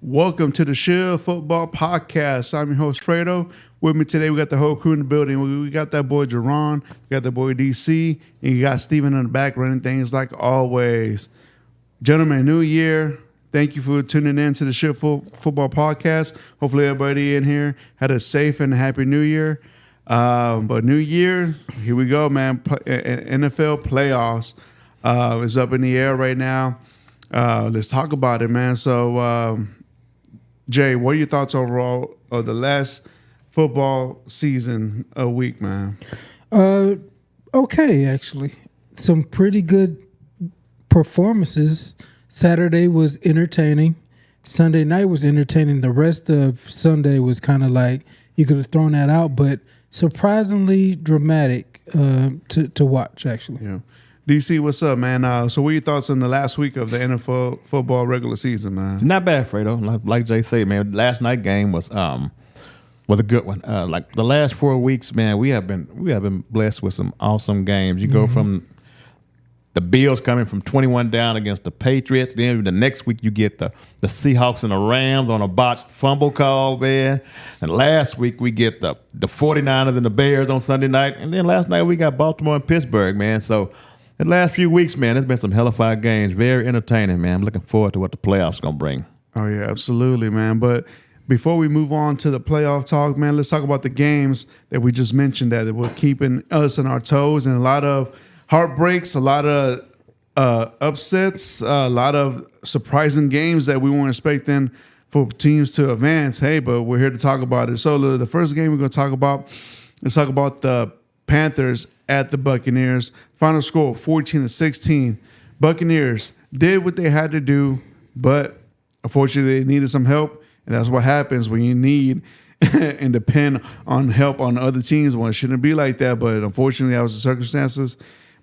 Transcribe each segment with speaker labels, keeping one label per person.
Speaker 1: Welcome to the Shield Football Podcast. I'm your host, Fredo. With me today, we got the whole crew in the building. We got that boy, Jerron. We got that boy, DC. And you got Steven in the back running things like always. Gentlemen, new year. Thank you for tuning in to the Shield Football Podcast. Hopefully everybody in here had a safe and happy new year. But new year, here we go, man. NFL playoffs is up in the air right now. Let's talk about it, man. So, Jay, what are your thoughts overall of the last football season a week, man?
Speaker 2: Okay, actually. Some pretty good performances. Saturday was entertaining. Sunday night was entertaining. The rest of Sunday was kind of like you could have thrown that out, but surprisingly dramatic to watch, actually.
Speaker 1: Yeah. DC, what's up, man? So what are your thoughts on the last week of the NFL football regular season, man?
Speaker 3: It's not bad, Fredo. Like Jay said, man, last night game was a good one. Like the last 4 weeks, man, we have been blessed with some awesome games. You go from the Bills coming from 21 down against the Patriots. Then the next week you get the Seahawks and the Rams on a botched fumble call, man. And last week we get the 49ers and the Bears on Sunday night. And then last night we got Baltimore and Pittsburgh, man. So the last few weeks, man, there's been some hellified games. Very entertaining, man. I'm looking forward to what the playoffs going to bring.
Speaker 1: Oh, yeah, absolutely, man. But before we move on to the playoff talk, man, let's talk about the games that we just mentioned that were keeping us on our toes, and a lot of heartbreaks, a lot of upsets, a lot of surprising games that we weren't expecting for teams to advance. Hey, but we're here to talk about it. So the first game we're going to talk about, let's talk about the Panthers at the Buccaneers. Final score 14-16. Buccaneers did what they had to do, but unfortunately they needed some help, and that's what happens when you need and depend on help on other teams. Well, it shouldn't be like that, but unfortunately that was the circumstances.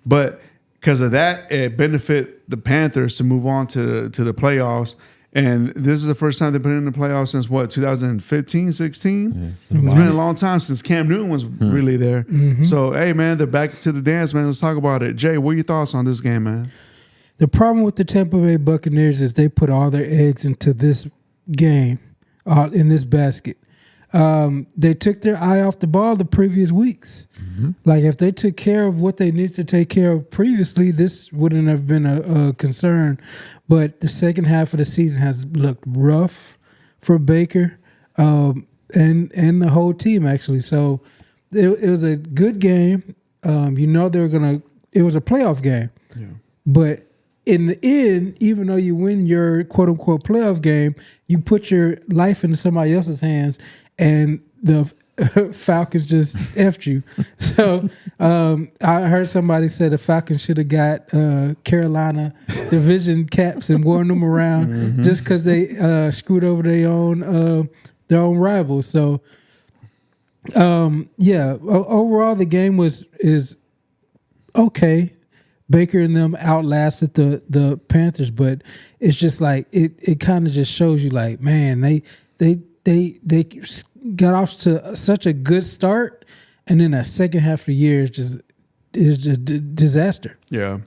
Speaker 1: But because of that, it benefit the Panthers to move on to the playoffs. And this is the first time they've been in the playoffs since, 2015, 16? Yeah. It's been a long time since Cam Newton was really there. Mm-hmm. So, hey, man, they're back to the dance, man. Let's talk about it. Jay, what are your thoughts on this game, man?
Speaker 2: The problem with the Tampa Bay Buccaneers is they put all their eggs into this game, in this basket. They took their eye off the ball the previous weeks. Mm-hmm. Like, if they took care of what they needed to take care of previously, this wouldn't have been a concern. But the second half of the season has looked rough for Baker and the whole team, actually. So it was a good game. It was a playoff game. Yeah. But in the end, even though you win your quote-unquote playoff game, you put your life into somebody else's hands, and the Falcons just effed you. So I heard somebody say the Falcons should have got Carolina division caps and worn them around just because they screwed over their own rivals. So overall the game is okay. Baker and them outlasted the Panthers, but it's just like it kind of just shows you, like, man, they got off to such a good start, and then that second half of the year is just a disaster.
Speaker 1: Yeah.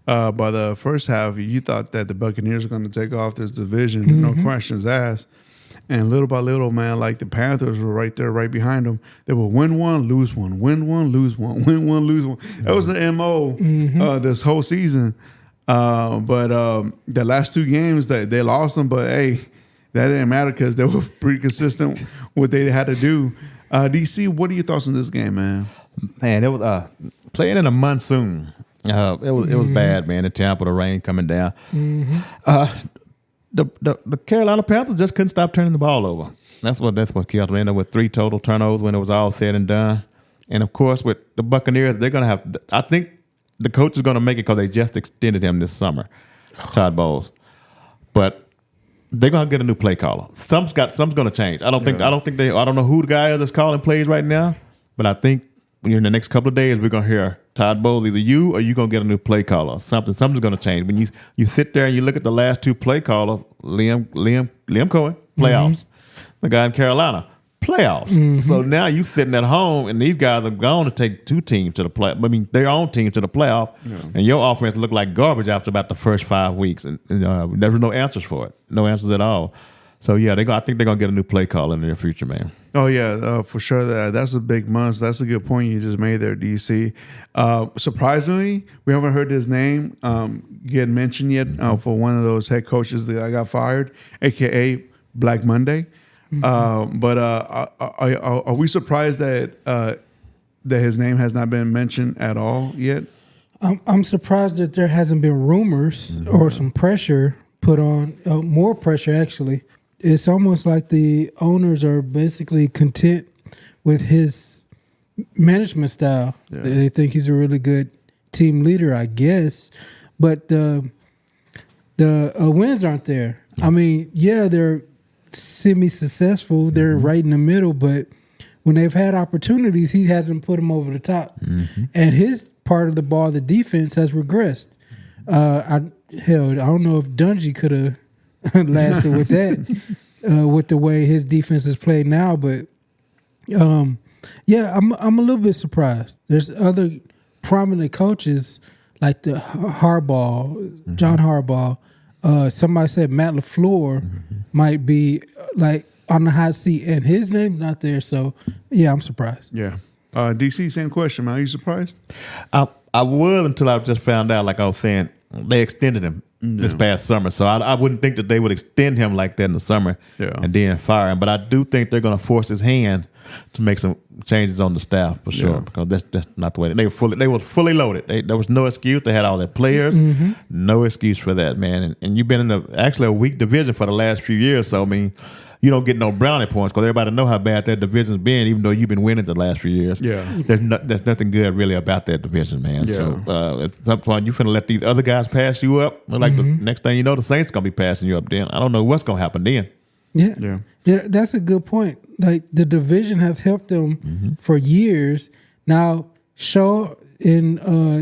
Speaker 1: By the first half, you thought that the Buccaneers were going to take off this division, no questions asked. And little by little, man, like the Panthers were right there, right behind them. They would win one, lose one, win one, lose one, win one, lose one. That was the MO this whole season. But the last two games, they lost them, but hey, that didn't matter because they were pretty consistent what they had to do. DC, what are your thoughts on this game, man?
Speaker 3: Man, it was playing in a monsoon. It was bad, man. In Tampa, the rain coming down. The Carolina Panthers just couldn't stop turning the ball over. That's what killed them. Ended up with 3 total turnovers when it was all said and done. And of course, with the Buccaneers, they're going to have. I think the coach is going to make it because they just extended him this summer, Todd Bowles. But they're going to get a new play caller. Something's going to change. I don't think they. I don't know who the guy is that's calling plays right now, but I think in the next couple of days we're going to hear Todd Bowles, either you or you're going to get a new play caller. Something's going to change. When you sit there and you look at the last two play callers, Liam Cohen, playoffs. The guy in Carolina, playoffs. So now you sitting at home, and these guys are going to take two teams to the play. I mean, their own team to the playoff, and your offense looked like garbage after about the first 5 weeks, and there was no answers for it, no answers at all. So yeah, I think they're gonna get a new play call in the near future, man.
Speaker 1: Oh yeah, for sure. That's a big must. That's a good point you just made there, DC. Surprisingly, we haven't heard his name get mentioned yet for one of those head coaches that I got fired, aka Black Monday. But are we surprised that his name has not been mentioned at all yet?
Speaker 2: I'm surprised that there hasn't been rumors or some pressure put on, more pressure actually. It's almost like the owners are basically content with his management style. Yeah. They think he's a really good team leader, I guess. But the wins aren't there. I mean, yeah, they're semi-successful. They're right in the middle, but when they've had opportunities, he hasn't put them over the top. And his part of the ball, the defense, has regressed. I don't know if Dungy could have lasted with that, with the way his defense is played now. But yeah, I'm a little bit surprised. There's other prominent coaches like the Harbaugh, John Harbaugh. Somebody said Matt LaFleur might be like on the hot seat, and his name's not there. So yeah, I'm surprised.
Speaker 1: Yeah. DC, same question, man. Are you surprised?
Speaker 3: I was until I just found out, like I was saying, they extended him this past summer. So I wouldn't think that they would extend him like that in the summer and then fire him. But I do think they're going to force his hand to make some changes on the staff for sure, because that's not the way. They were fully loaded. There was no excuse. They had all their players. No excuse for that, man. And you've been in actually a weak division for the last few years. So, I mean, you don't get no brownie points because everybody know how bad that division's been, even though you've been winning the last few years. Yeah, there's nothing good really about that division, man. Yeah. So at some point you finna let these other guys pass you up. Like the next thing you know, the Saints gonna be passing you up. Then I don't know what's gonna happen then.
Speaker 2: Yeah, that's a good point. Like the division has helped them for years. Now Shaw in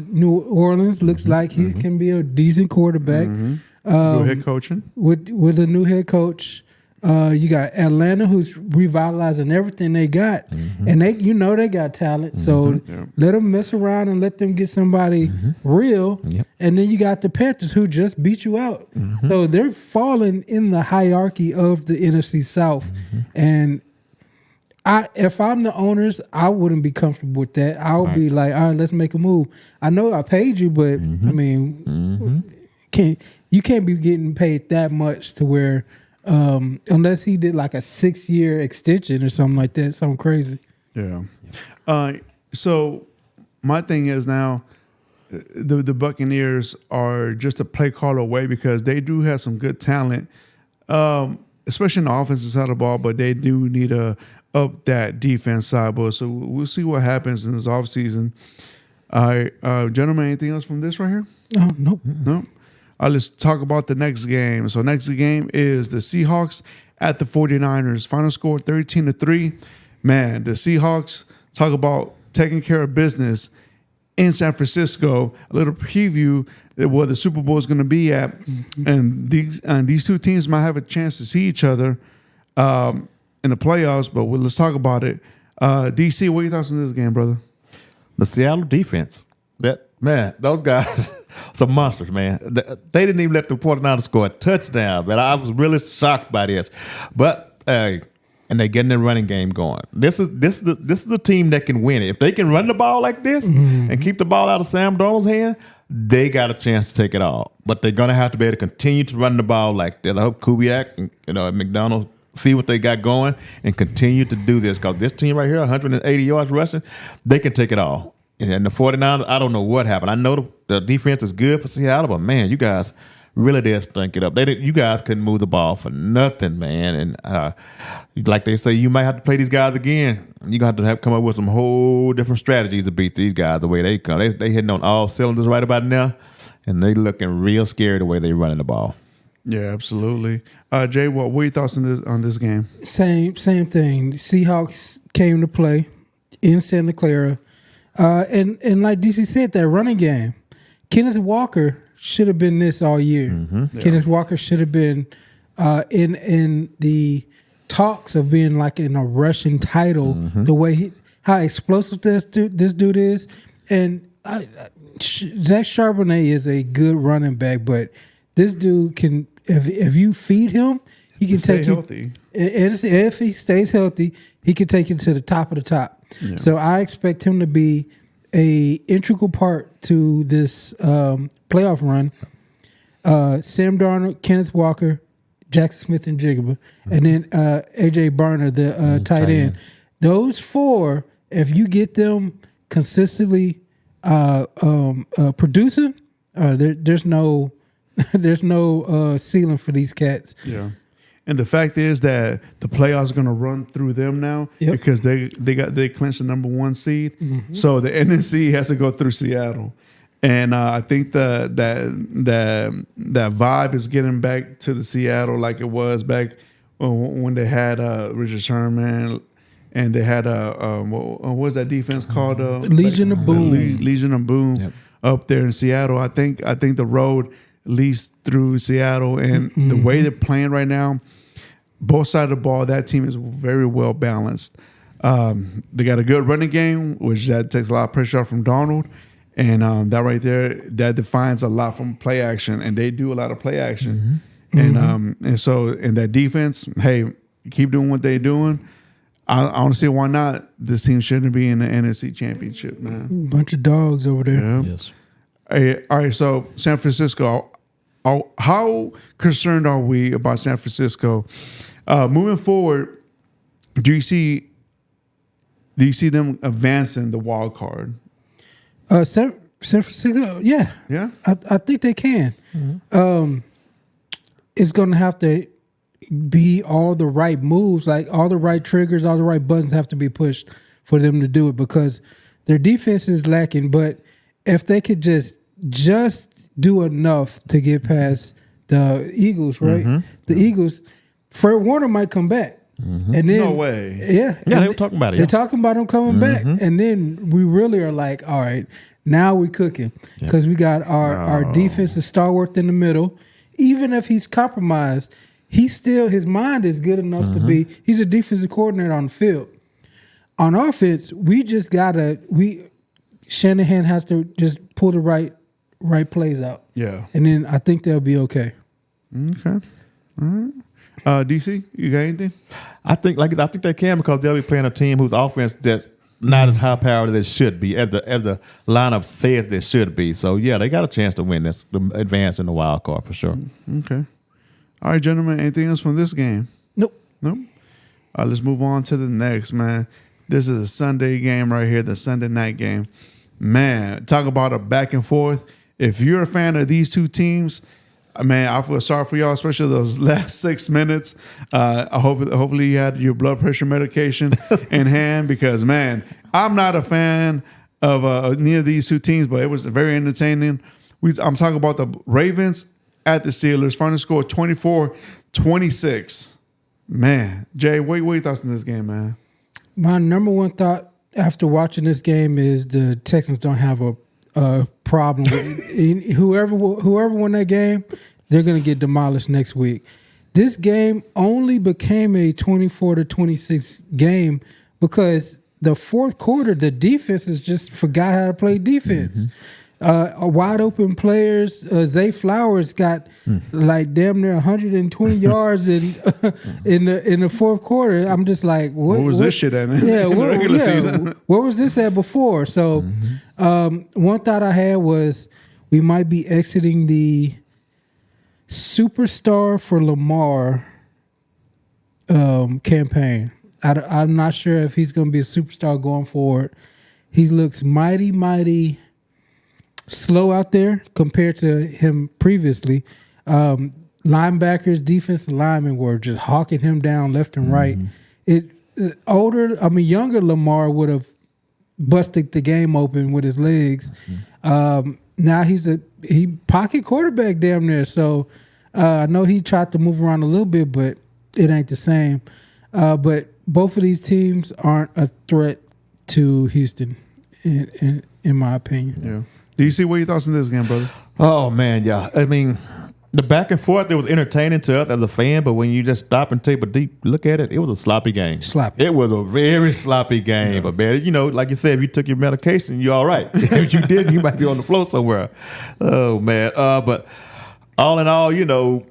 Speaker 2: New Orleans looks like he can be a decent quarterback.
Speaker 1: New head coaching
Speaker 2: with a new head coach. You got Atlanta, who's revitalizing everything they got, and they got talent. So let them mess around and let them get somebody real. And then you got the Panthers, who just beat you out. So they're falling in the hierarchy of the NFC South. And if I'm the owners, I wouldn't be comfortable with that. I would be like, all right, let's make a move. I know I paid you, but I mean, you can't be getting paid that much to where. Unless he did like a 6-year extension or something like that, something crazy.
Speaker 1: Yeah. So my thing is now the Buccaneers are just a play call away because they do have some good talent, especially in the offensive side of the ball, but they do need to up that defense side. But so we'll see what happens in this offseason. Gentlemen, anything else from this right here?
Speaker 2: Oh, nope.
Speaker 1: Nope. Let's talk about the next game. So next game is the Seahawks at the 49ers. Final score 13-3. Man, the Seahawks, talk about taking care of business in San Francisco. A little preview of where the Super Bowl is going to be at. And these two teams might have a chance to see each other in the playoffs, but let's talk about it. DC, what are your thoughts on this game, brother?
Speaker 3: The Seattle defense. Man, those guys, some monsters, man. They didn't even let the 49ers score a touchdown, man. I was really shocked by this. But and they're getting the running game going. This is a team that can win it. If they can run the ball like this and keep the ball out of Sam Darnold's hand, they got a chance to take it all. But they're gonna have to be able to continue to run the ball like that. I hope Kubiak and McDonald see what they got going and continue to do this, because this team right here, 180 yards rushing, they can take it all. And the 49ers, I don't know what happened. I know the defense is good for Seattle, but man, you guys really did stink it up. You guys couldn't move the ball for nothing, man. And like they say, you might have to play these guys again. You're going to have to come up with some whole different strategies to beat these guys the way they come. They hitting on all cylinders right about now, and they looking real scary the way they running the ball.
Speaker 1: Yeah, absolutely. Jay, what were your thoughts on this game?
Speaker 2: Same thing. Seahawks came to play in Santa Clara. And like DC said, that running game, Kenneth Walker should have been this all year.
Speaker 1: Yeah.
Speaker 2: Kenneth Walker should have been in the talks of being like in a rushing title, the way how explosive this dude is. And Zach Charbonnet is a good running back, but this dude can, if you feed him, he can take you healthy. And if he stays healthy, he can take you to the top of the top. Yeah. So I expect him to be a integral part to this playoff run. Sam Darnold, Kenneth Walker, Jackson Smith and Jigba, and then AJ Barner, the tight end. Those four, if you get them consistently producing, there's no ceiling for these cats.
Speaker 1: Yeah. And the fact is that the playoffs are going to run through them now because they clinched the number 1 seed. So the NFC has to go through Seattle, and I think that vibe is getting back to the Seattle like it was back when they had Richard Sherman, and they had what was that defense called?
Speaker 2: Legion of Boom.
Speaker 1: Legion of Boom up there in Seattle. I think the road leads through Seattle, and the way they're playing right now, both sides of the ball, that team is very well balanced. They got a good running game, which that takes a lot of pressure off from Darnold, and that right there, that defines a lot from play action, and they do a lot of play action. And so in that defense, hey, keep doing what they're doing. I don't see why not. This team shouldn't be in the NFC Championship, man.
Speaker 2: Bunch of dogs over there.
Speaker 1: Yeah.
Speaker 3: Yes.
Speaker 1: All right, so San Francisco, how concerned are we about San Francisco? Moving forward, do you see them advancing the wild card?
Speaker 2: San Francisco, yeah. I think they can. It's going to have to be all the right moves, like all the right triggers, all the right buttons have to be pushed for them to do it, because their defense is lacking. But if they could just do enough to get past the Eagles, right? The Eagles, Fred Warner might come back. And then,
Speaker 1: no way.
Speaker 2: Yeah.
Speaker 3: Yeah, they were talking about it.
Speaker 2: They're talking about him coming back. And then we really are like, all right, now we're cooking. Because we got our defensive stalwart in the middle. Even if he's compromised, his mind is good enough to be, he's a defensive coordinator on the field. On offense, Shanahan has to just pull the right plays out. Yeah. And then I think they'll be okay.
Speaker 1: Okay. All right. DC, you got anything?
Speaker 3: I think they can, because they'll be playing a team whose offense that's not as high powered as it should be, as the lineup says they should be. So yeah, they got a chance to win this, to advance in the wild card for sure.
Speaker 1: Okay. All right, gentlemen. Anything else from this game?
Speaker 2: Nope.
Speaker 1: Let's move on to the next, man. This is a Sunday game right here, the Sunday night game. Man, talk about a back and forth. If you're a fan of these two teams, man, I feel sorry for y'all, especially those last 6 minutes. Hopefully you had your blood pressure medication in hand, because, man, I'm not a fan of neither of these two teams, but it was very entertaining. I'm talking about the Ravens at the Steelers. Final score 24-26. Man, Jay, what are your thoughts on this game, man?
Speaker 2: My number one thought after watching this game is the Texans don't have a problem with whoever won that game, they're going to get demolished next week. This game only became a 24-26 game because the fourth quarter, the defenses just forgot how to play defense. Wide open players. Zay Flowers got like damn near 120 yards in the fourth quarter. I'm just like, what was
Speaker 1: this shit at?
Speaker 2: Yeah,
Speaker 1: in the regular season.
Speaker 2: Where was this at before? So, one thought I had was we might be exiting the superstar for Lamar campaign. I'm not sure if he's going to be a superstar going forward. He looks mighty slow out there compared to him previously. Linebackers, defensive linemen were just hawking him down left and right. Younger Lamar would have busted the game open with his legs. Now he pocket quarterback damn near. So I know he tried to move around a little bit, but it ain't the same. But both of these teams aren't a threat to Houston, in my opinion.
Speaker 1: Yeah. Do you see what your thoughts on this game, brother?
Speaker 3: Oh man, yeah. I mean, the back and forth, it was entertaining to us as a fan, but when you just stop and take a deep look at it, it was a sloppy game.
Speaker 2: Sloppy.
Speaker 3: It was a very sloppy game. Yeah. But man, you know, like you said, if you took your medication, you're all right. If you didn't, you might be on the floor somewhere. Oh man. But all in all, you know,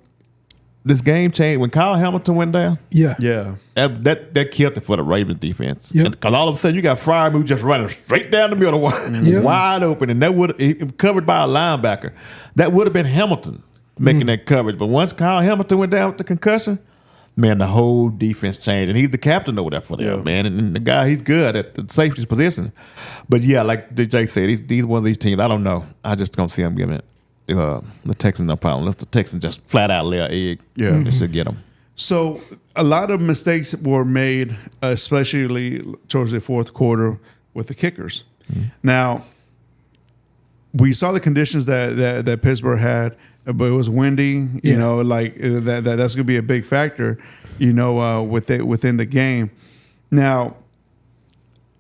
Speaker 3: this game changed when Kyle Hamilton went down.
Speaker 2: Yeah.
Speaker 3: That killed it for the Ravens defense.
Speaker 2: Yep.
Speaker 3: Because all of a sudden you got Fryermuth just running straight down the middle, wide open, and that would covered by a linebacker. That would have been Hamilton making that coverage. But once Kyle Hamilton went down with the concussion, man, the whole defense changed. And he's the captain over there for them, man. And the guy, he's good at the safety's position. But yeah, like Jake said, he's one of these teams. I don't know. I just don't see him giving it. The Texans no problem. Unless the Texans just flat out lay an egg, they should get them.
Speaker 1: So a lot of mistakes were made, especially towards the fourth quarter with the kickers. Now, we saw the conditions that Pittsburgh had, but it was windy. You know, like that's going to be a big factor. You know, within the game. Now,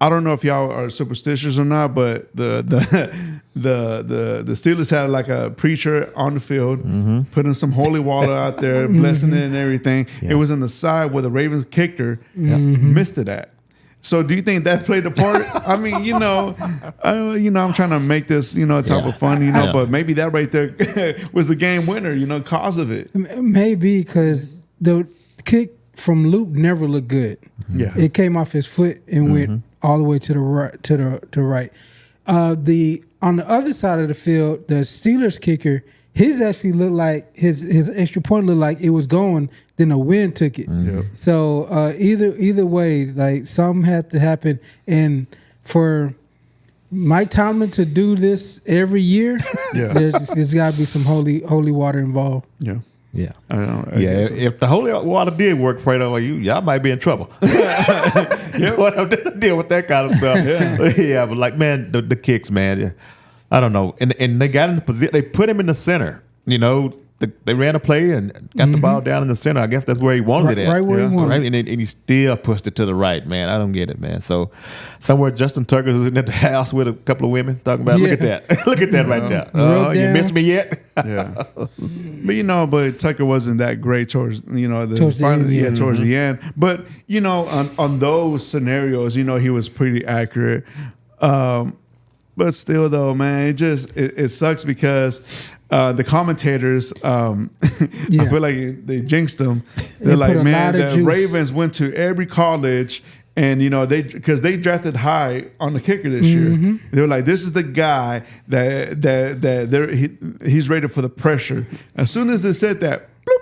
Speaker 1: I don't know if y'all are superstitious or not, but the Steelers had like a preacher on the field, putting some holy water out there, blessing it and everything. Yeah. It was on the side where the Ravens kicker missed it at. So do you think that played a part? I mean, you know, I'm trying to make this, type of fun, but maybe that right there was the game winner, cause of it.
Speaker 2: Maybe because the kick from Luke never looked good. Yeah, it came off his foot and went all the way to the right. To right. On the other side of the field, the Steelers kicker, his actually looked like his extra point looked like it was going. Then the wind took it. Yep. So either way, like something had to happen. And for Mike Tomlin to do this every year, there's got to be some holy water involved.
Speaker 1: Yeah.
Speaker 3: Yeah. If the holy water did work, Fredo, y'all might be in trouble. Deal with that kind of stuff. Yeah, but like, man, the kicks, man. I don't know. And they got in the position. They put him in the center. They ran a play and got the ball down in the center. I guess that's where he wanted it at.
Speaker 2: Right where he wanted it.
Speaker 3: And he still pushed it to the right, man. I don't get it, man. So somewhere Justin Tucker was in at the house with a couple of women talking about, look at that. Look at that right there. Oh, you missed me yet?
Speaker 1: Yeah. But Tucker wasn't that great towards the end. But, on those scenarios, he was pretty accurate. But still, though, man, it sucks because the commentators, I feel like they jinxed them. They're like, man, the Ravens went to every college, and because they drafted high on the kicker this year. They were like, this is the guy that he's rated for the pressure. As soon as they said that, bloop,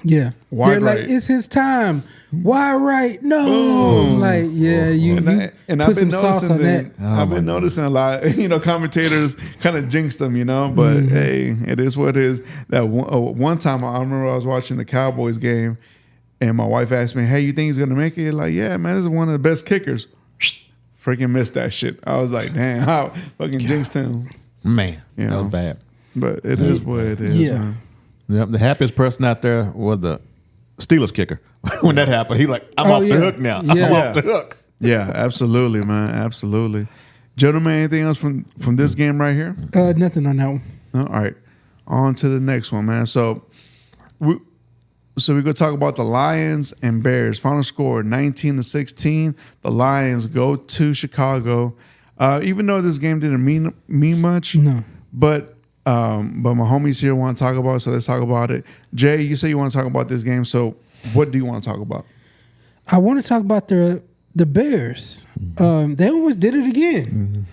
Speaker 2: they're right. Like, it's his time. Why right? No, boom. Like and
Speaker 1: I've been noticing that. I've been noticing a lot. Commentators kind of jinx them. But hey, it is what it is. That one time I remember I was watching the Cowboys game, and my wife asked me, "Hey, you think he's gonna make it?" Like, yeah, man, this is one of the best kickers. Freaking missed that shit. I was like, damn, how fucking jinxed him.
Speaker 3: Man, that was bad.
Speaker 1: But it is what it is.
Speaker 2: Yeah.
Speaker 1: Man.
Speaker 3: Yep. The happiest person out there was the Steelers kicker. When that happened, he's like, I'm off the hook now. I'm off the hook.
Speaker 1: Yeah, absolutely, man. Absolutely. Gentlemen, anything else from this game right here?
Speaker 2: Nothing on that one.
Speaker 1: All right. On to the next one, man. So we're going to talk about the Lions and Bears. Final score, 19-16. The Lions go to Chicago. Even though this game didn't mean much. No. But my homies here want to talk about it, so let's talk about it. Jay, you say you want to talk about this game, so what do you want to talk about?
Speaker 2: I want to talk about the Bears. They almost did it again.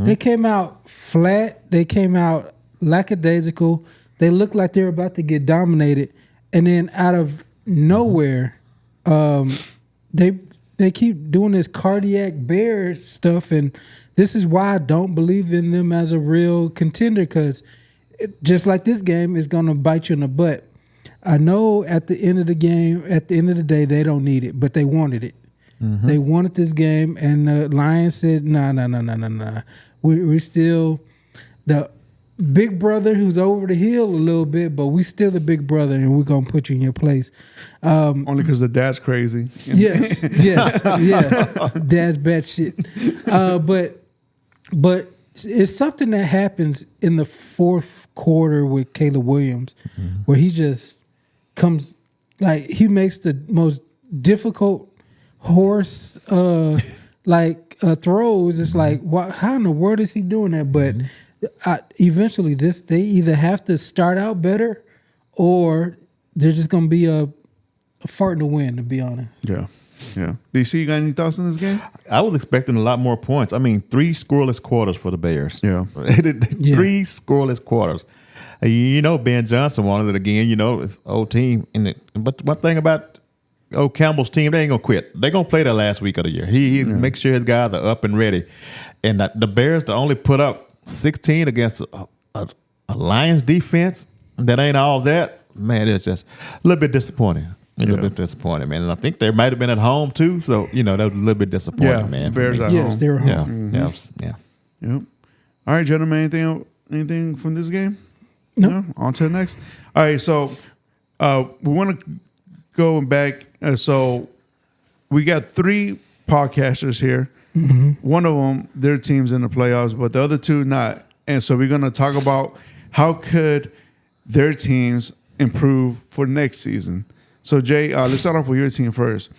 Speaker 2: They came out flat. They came out lackadaisical. They looked like they were about to get dominated, and then out of nowhere, they keep doing this cardiac bear stuff, and this is why I don't believe in them as a real contender, because just like this game is going to bite you in the butt. I know at the end of the game, at the end of the day, they don't need it, but they wanted it. They wanted this game, and the Lions said, nah. We're still the big brother who's over the hill a little bit, but we still the big brother, and we're going to put you in your place.
Speaker 1: Only because the dad's crazy.
Speaker 2: Yes, yeah. Dad's bad shit. But it's something that happens in the fourth quarter with Caleb Williams, where he just comes, like, he makes the most difficult horse throws. It's like, how in the world is he doing that? But eventually, they either have to start out better, or they're just going to be a fart in the wind, to be honest.
Speaker 1: Yeah. DC, you got any thoughts on this game?
Speaker 3: I was expecting a lot more points. I mean, 3 scoreless quarters for the Bears.
Speaker 1: Yeah.
Speaker 3: 3 scoreless quarters. You know, Ben Johnson wanted it again. You know, it's old team. But one thing about old Campbell's team, they ain't going to quit. They're going to play the last week of the year. He makes sure his guys are up and ready. And the Bears to only put up 16 against a Lions defense that ain't all that, man, it's just a little bit disappointing. A little bit disappointed, man. And I think they might have been at home too, so that was a little bit disappointing, man.
Speaker 1: Bears at
Speaker 2: Yes,
Speaker 1: home.
Speaker 2: they were home.
Speaker 3: Yeah.
Speaker 1: Yep. All right, gentlemen. Anything from this game?
Speaker 2: No.
Speaker 1: On to the next. All right. So we want to go back. So we got 3 podcasters here. One of them, their team's in the playoffs, but the other 2 not. And so we're going to talk about how could their teams improve for next season. So Jay, let's start off with your team first.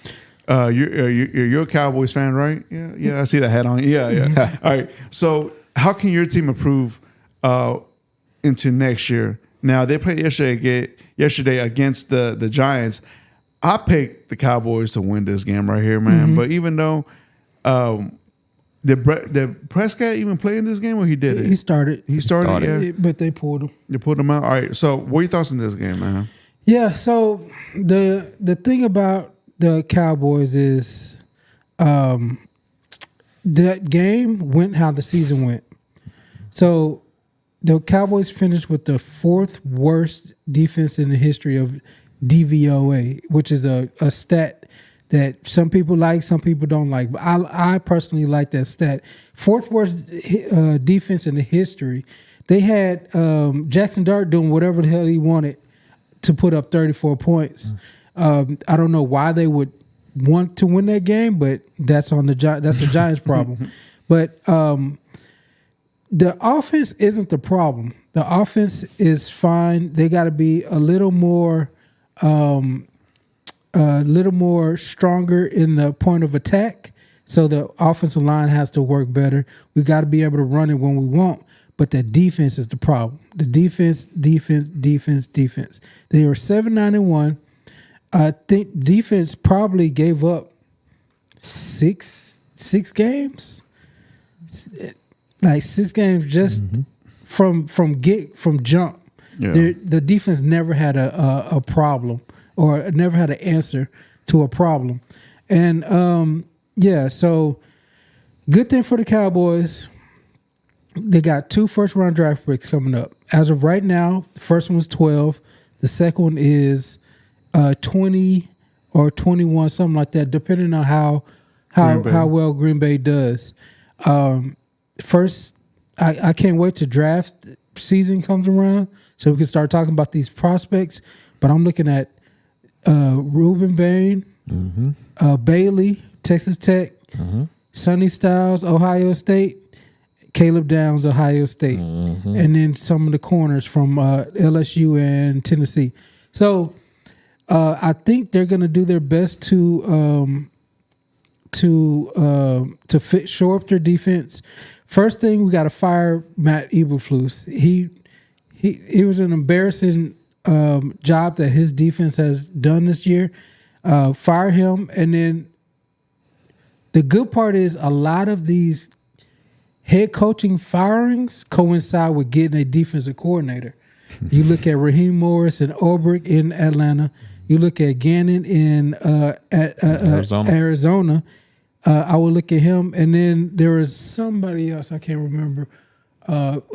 Speaker 1: You're a Cowboys fan, right? Yeah. I see that hat on. Yeah. All right. So how can your team improve into next year? Now they played yesterday against the Giants. I picked the Cowboys to win this game right here, man. But even though did Prescott even play in this game, or he did it?
Speaker 2: He started.
Speaker 1: Yeah.
Speaker 2: But they pulled him.
Speaker 1: You pulled him out. All right. So what are your thoughts on this game, man?
Speaker 2: Yeah, so the thing about the Cowboys is that game went how the season went. So the Cowboys finished with the 4th worst defense in the history of DVOA, which is a stat that some people like, some people don't like. But I personally like that stat. 4th worst defense in the history. They had Jackson Dart doing whatever the hell he wanted to put up 34 points. I don't know why they would want to win that game, but that's a Giants problem. But the offense isn't the problem. The offense is fine. They got to be a little more stronger in the point of attack. So the offensive line has to work better. We got to be able to run it when we want. But the defense is the problem. The defense. They were 7-9-1. I think defense probably gave up six games, like 6 games just from jump.
Speaker 1: Yeah.
Speaker 2: The defense never had a problem or never had an answer to a problem, and so good thing for the Cowboys. They got 2 first-round draft picks coming up. As of right now, the first one's 12. The second one is 20 or 21, something like that, depending on how well Green Bay does. First, I can't wait till draft season comes around so we can start talking about these prospects. But I'm looking at Reuben Bain, Bailey, Texas Tech, Sonny Styles, Ohio State, Caleb Downs, Ohio State, and then some of the corners from LSU and Tennessee. So I think they're going to do their best to shore up their defense. First thing, we got to fire Matt Eberflus. He was an embarrassing job that his defense has done this year. Fire him, and then the good part is a lot of these head coaching firings coincide with getting a defensive coordinator. You look at Raheem Morris and Ulbrich in Atlanta. You look at Gannon in Arizona. I would look at him, and then there is somebody else I can't remember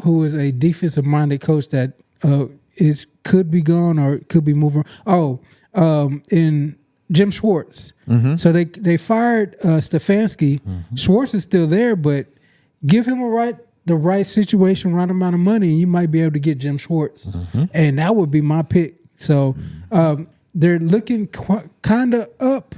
Speaker 2: who is a defensive-minded coach that could be gone or it could be moving. In Jim Schwartz. So they fired Stefanski. Schwartz is still there, but give him the right situation, right amount of money, and you might be able to get Jim Schwartz. And that would be my pick. So they're looking kind of up.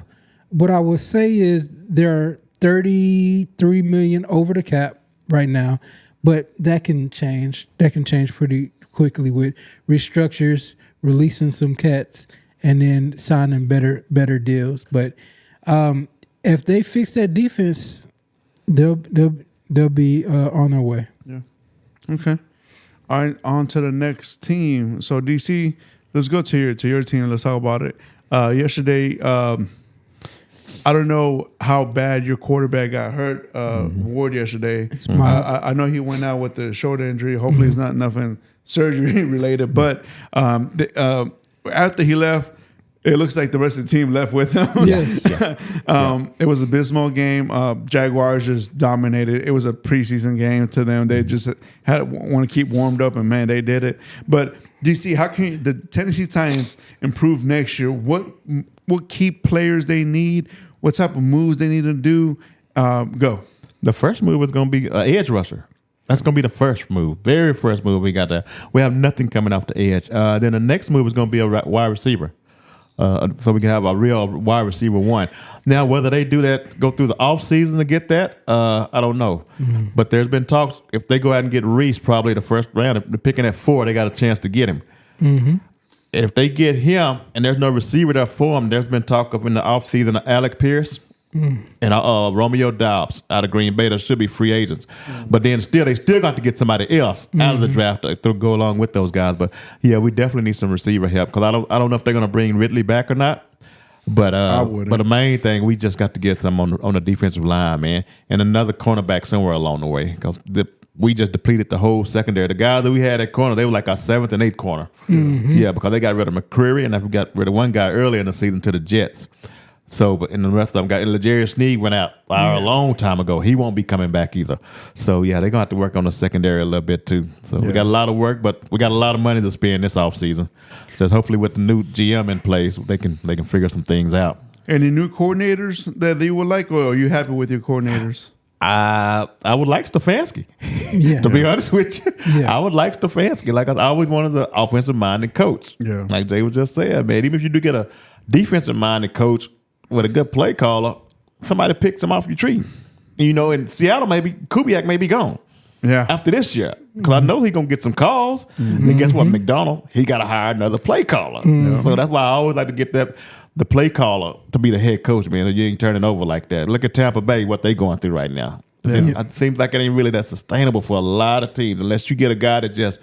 Speaker 2: What I would say is they're $33 million over the cap right now, but that can change. That can change pretty quickly with restructures, releasing some cats, and then signing better deals. But if they fix that defense, they'll be on their way.
Speaker 1: Yeah. Okay. All right. On to the next team. So DC, let's go to your team. Let's talk about it. Yesterday, I don't know how bad your quarterback got hurt. Ward yesterday. I know he went out with the shoulder injury. Hopefully, it's not nothing surgery related. But after he left, it looks like the rest of the team left with him.
Speaker 2: Yes.
Speaker 1: It was a abysmal game. Jaguars just dominated. It was a preseason game to them. They just want to keep warmed up, and man, they did it. But DC, how can the Tennessee Titans improve next year? What key players they need? What type of moves they need to do? Go.
Speaker 3: The first move is going to be an edge rusher. That's going to be the first move. Very first move we got there. We have nothing coming off the edge. Then the next move is going to be a wide receiver. So we can have a real wide receiver one. Now, whether they do that, go through the offseason to get that, I don't know. But there's been talks, if they go out and get Reese probably the first round, if they're picking at 4, they got a chance to get him. If they get him and there's no receiver there for him, there's been talk of in the offseason of Alec Pierce and Romeo Dobbs out of Green Bay. That should be free agents. But then they still got to get somebody else out of the draft to go along with those guys. But yeah, we definitely need some receiver help because I don't know if they're going to bring Ridley back or not. But the main thing, we just got to get some on the defensive line, man, and another cornerback somewhere along the way because we just depleted the whole secondary. The guys that we had at corner, they were like our 7th and 8th corner. Yeah, because they got rid of McCreary and we got rid of one guy earlier in the season to the Jets. So, but and the rest of them got L'Jarius Sneed went out a long time ago. He won't be coming back either. So yeah, they're gonna have to work on the secondary a little bit too. So we got a lot of work, but we got a lot of money to spend this offseason. Just hopefully with the new GM in place, they can figure some things out.
Speaker 1: Any new coordinators that you would like, or are you happy with your coordinators?
Speaker 3: I would like Stefanski. To be honest with you, I would like Stefanski. Like I always wanted the offensive minded coach. Yeah, like Jay was just saying, man. Even if you do get a defensive minded coach with a good play caller, somebody picks him off your tree. You know, in Seattle, maybe Kubiak may be gone. Yeah, after this year, because I know he's gonna get some calls. And guess what, McDonald, he got to hire another play caller. So that's why I always like to get the play caller to be the head coach, man. You ain't turning over like that. Look at Tampa Bay, what they going through right now. It seems like it ain't really that sustainable for a lot of teams unless you get a guy that just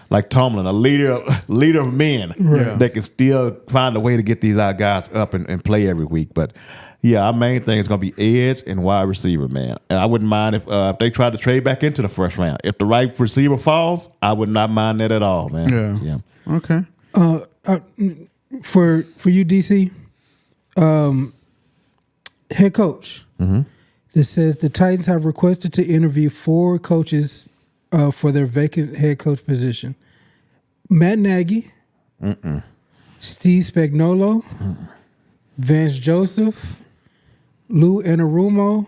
Speaker 3: like Tomlin, a leader of men that can still find a way to get these guys up and play every week. But yeah, our main thing is going to be edge and wide receiver, man. And I wouldn't mind if they tried to trade back into the first round. If the right receiver falls, I would not mind that at all, man.
Speaker 1: Yeah. Okay.
Speaker 2: For you, DC, head coach. This says the Titans have requested to interview 4 coaches for their vacant head coach position. Matt Nagy, Steve Spagnuolo, Vance Joseph, Lou Anarumo,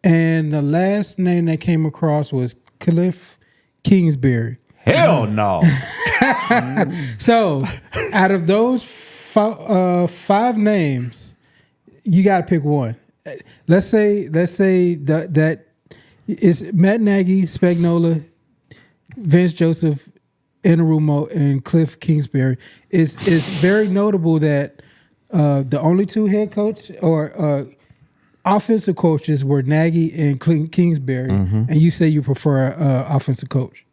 Speaker 2: and the last name that came across was Cliff Kingsbury.
Speaker 3: Hell no.
Speaker 2: So, out of those 5 names, you got to pick one. Let's say that it's Matt Nagy, Spagnuolo, Vince Joseph, Anarumo, and Cliff Kingsbury. It's very notable that the only 2 head coach or offensive coaches were Nagy and Kingsbury, and you say you prefer offensive coach.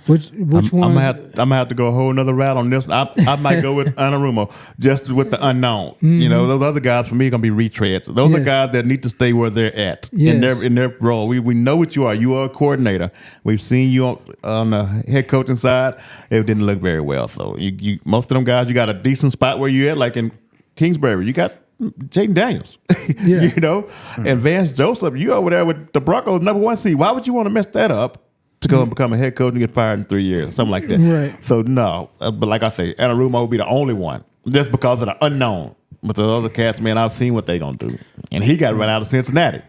Speaker 2: Which one?
Speaker 3: I'm gonna have to go a whole nother route on this. I might go with Anarumo, just with the unknown. You know, those other guys for me are gonna be retreads. Those are guys that need to stay where they're at in their role. We know what you are. You are a coordinator. We've seen you on the head coaching side. It didn't look very well. So you most of them guys, you got a decent spot where you're at. Like in Kingsbury, you got Jaden Daniels, you know, and Vance Joseph. You over there with the Broncos #1 seed. Why would you want to mess that up? to go and become a head coach and get fired in 3 years, something like that.
Speaker 2: Right.
Speaker 3: So no, but like I say, Anarumo would be the only one just because of the unknown. But the other cats, man, I've seen what they gonna do, and he got run out of Cincinnati.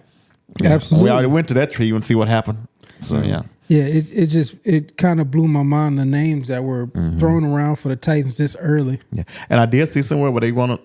Speaker 2: Absolutely.
Speaker 3: We already went to that tree and see what happened. So yeah.
Speaker 2: Yeah, it kind of blew my mind, the names that were thrown around for the Titans this early.
Speaker 3: Yeah, and I did see somewhere where they want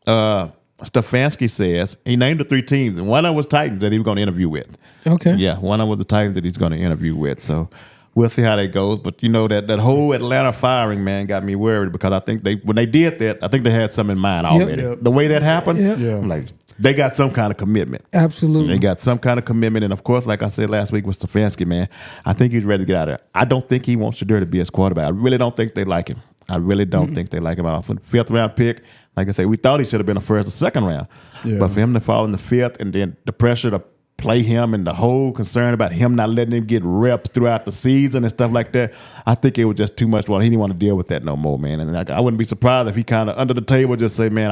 Speaker 3: to. Stefanski says he named the 3 teams, and one of them was Titans that he was going to interview with.
Speaker 2: Okay.
Speaker 3: Yeah, one of them was the Titans that he's going to interview with. So we'll see how that goes. But you know that whole Atlanta firing, man, got me worried because I think when they did that, I think they had something in mind already.
Speaker 1: Yep.
Speaker 3: The way that happened,
Speaker 2: Yep.
Speaker 1: Yeah.
Speaker 3: I'm like they got some kind of commitment.
Speaker 2: Absolutely.
Speaker 3: They got some kind of commitment, and of course, like I said last week with Stefanski, man, I think he's ready to get out of there. I don't think he wants Shadur to be his quarterback. I really don't think they like him. I really don't think they like him. Off a 5th round pick, like I say, we thought he should have been a 1st or 2nd round,
Speaker 1: Yeah.
Speaker 3: but for him to fall in the 5th, and then the pressure to play him and the whole concern about him not letting him get reps throughout the season and stuff like that, I think it was just too much. Well, he didn't want to deal with that no more, man. And I wouldn't be surprised if he kind of under the table just say, man,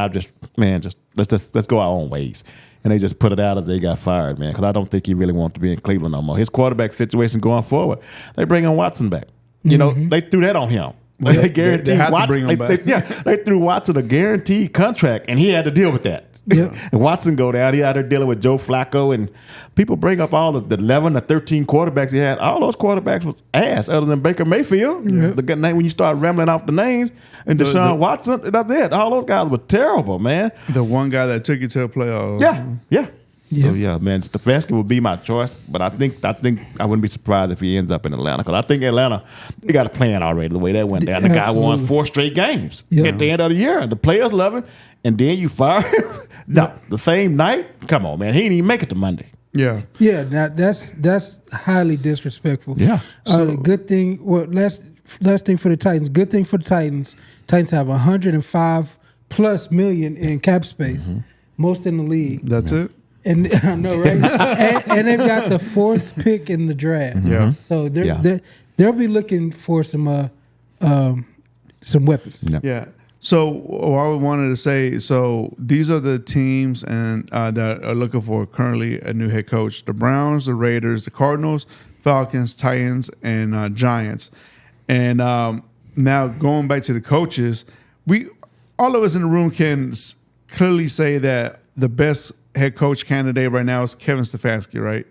Speaker 3: let's go our own ways. And they just put it out as they got fired, man, because I don't think he really wants to be in Cleveland no more. His quarterback situation going forward, they bring in Watson back. You know, they threw that on him.
Speaker 1: Well,
Speaker 3: They guaranteed
Speaker 1: they had to
Speaker 3: Watson.
Speaker 1: bring him back.
Speaker 3: They threw Watson a guaranteed contract, and he had to deal with that.
Speaker 2: Yep.
Speaker 3: And Watson go down. He out there dealing with Joe Flacco, and people bring up all of the 11 or 13 quarterbacks he had. All those quarterbacks was ass, other than Baker Mayfield. The good name when you start rambling off the names, and Deshaun Watson, that's it. All those guys were terrible, man.
Speaker 1: The one guy that took you to a playoff.
Speaker 3: Yeah.
Speaker 2: Yeah.
Speaker 3: So yeah, man, Stefanski would be my choice, but I think I wouldn't be surprised if he ends up in Atlanta, because I think Atlanta, they got a plan already the way that went down. The guy won
Speaker 2: Absolutely.
Speaker 3: 4 straight games
Speaker 2: Yeah.
Speaker 3: at the end of the year. The players love him, and then you fire him. No, the same night. Come on, man, he didn't even make it to Monday.
Speaker 1: Yeah.
Speaker 2: Yeah, now that's highly disrespectful.
Speaker 3: Yeah.
Speaker 2: The good thing, last thing for the Titans. Good thing for the Titans. Titans have 105 plus million in cap space, most in the league.
Speaker 1: That's it.
Speaker 2: And I know, right? and they've got the 4th pick in the draft.
Speaker 1: Yeah.
Speaker 2: So they'll be looking for some weapons.
Speaker 3: Yeah.
Speaker 1: Yeah. So what I wanted to say, so these are the teams and that are looking for currently a new head coach: the Browns, the Raiders, the Cardinals, Falcons, Titans, and Giants. And now going back to the coaches, all of us in the room can clearly say that the best head coach candidate right now is Kevin Stefanski, right?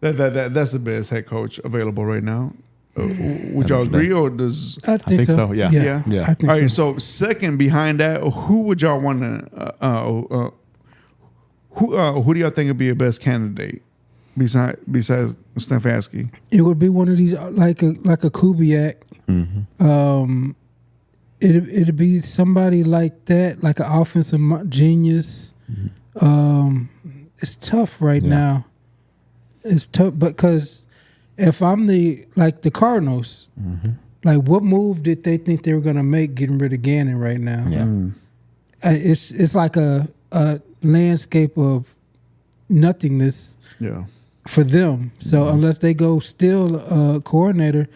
Speaker 1: That's the best head coach available right now. Would y'all agree, or does?
Speaker 2: I think
Speaker 3: so, yeah.
Speaker 1: Yeah.
Speaker 2: I think
Speaker 1: All right.
Speaker 2: so.
Speaker 1: So second behind that, who would y'all want to? Who do y'all think would be a best candidate besides Stefanski?
Speaker 2: It would be one of these like a Kubiak. It'd be somebody like that, like an offensive genius. It's tough right now. It's tough because if I'm the Cardinals, like what move did they think they were going to make getting rid of Gannon right now?
Speaker 3: Yeah.
Speaker 2: It's like a landscape of nothingness
Speaker 1: Yeah.
Speaker 2: for them. So unless they go still a coordinator,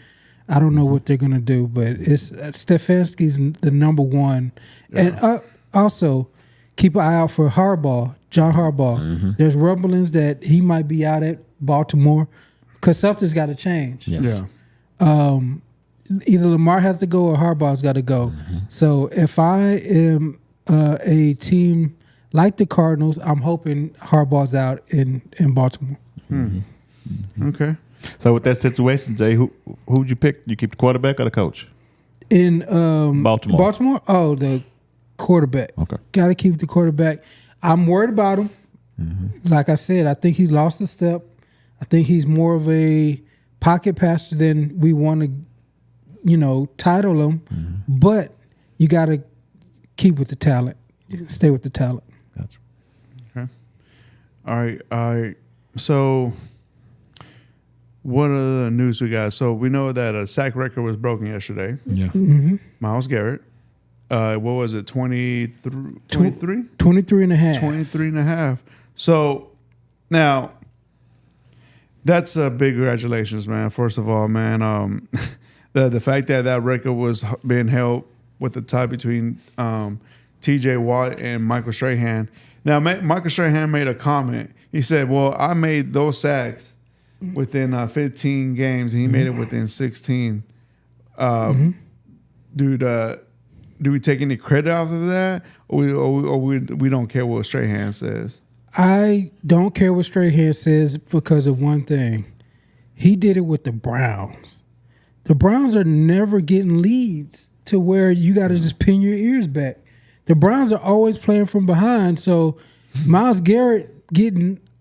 Speaker 2: I don't know what they're going to do. But it's Stefanski's the number one. And also keep an eye out for John Harbaugh. There's rumblings that he might be out at Baltimore because something's got to change.
Speaker 3: Yes.
Speaker 1: Yeah.
Speaker 2: Either Lamar has to go or Harbaugh's got to go. So if I am a team like the Cardinals, I'm hoping Harbaugh's out in Baltimore.
Speaker 1: Okay.
Speaker 3: So with that situation, Jay, who'd you pick? You keep the quarterback or the coach?
Speaker 2: In
Speaker 3: Baltimore.
Speaker 2: Baltimore? Oh, the quarterback.
Speaker 3: Okay.
Speaker 2: Got to keep the quarterback. I'm worried about him. Like I said, I think he's lost a step. I think he's more of a pocket passer than we want to, title him. But you got to keep with the talent. Stay with the talent.
Speaker 3: Gotcha.
Speaker 1: Okay. All right. So what other news we got? So we know that a sack record was broken yesterday.
Speaker 3: Yeah.
Speaker 1: Myles Garrett. What was it? 23?
Speaker 2: 23 and a half.
Speaker 1: 23 and a half. So now that's a big congratulations, man. First of all, man, the fact that record was being held with the tie between TJ Watt and Michael Strahan. Now, Michael Strahan made a comment. He said, well, I made those sacks within 15 games, and he made it within 16. Dude, do we take any credit off of that, or we don't care what Strahan says?
Speaker 2: I don't care what Strahan says because of one thing. He did it with the Browns. The Browns are never getting leads to where you got to just pin your ears back. The Browns are always playing from behind. So Myles Garrett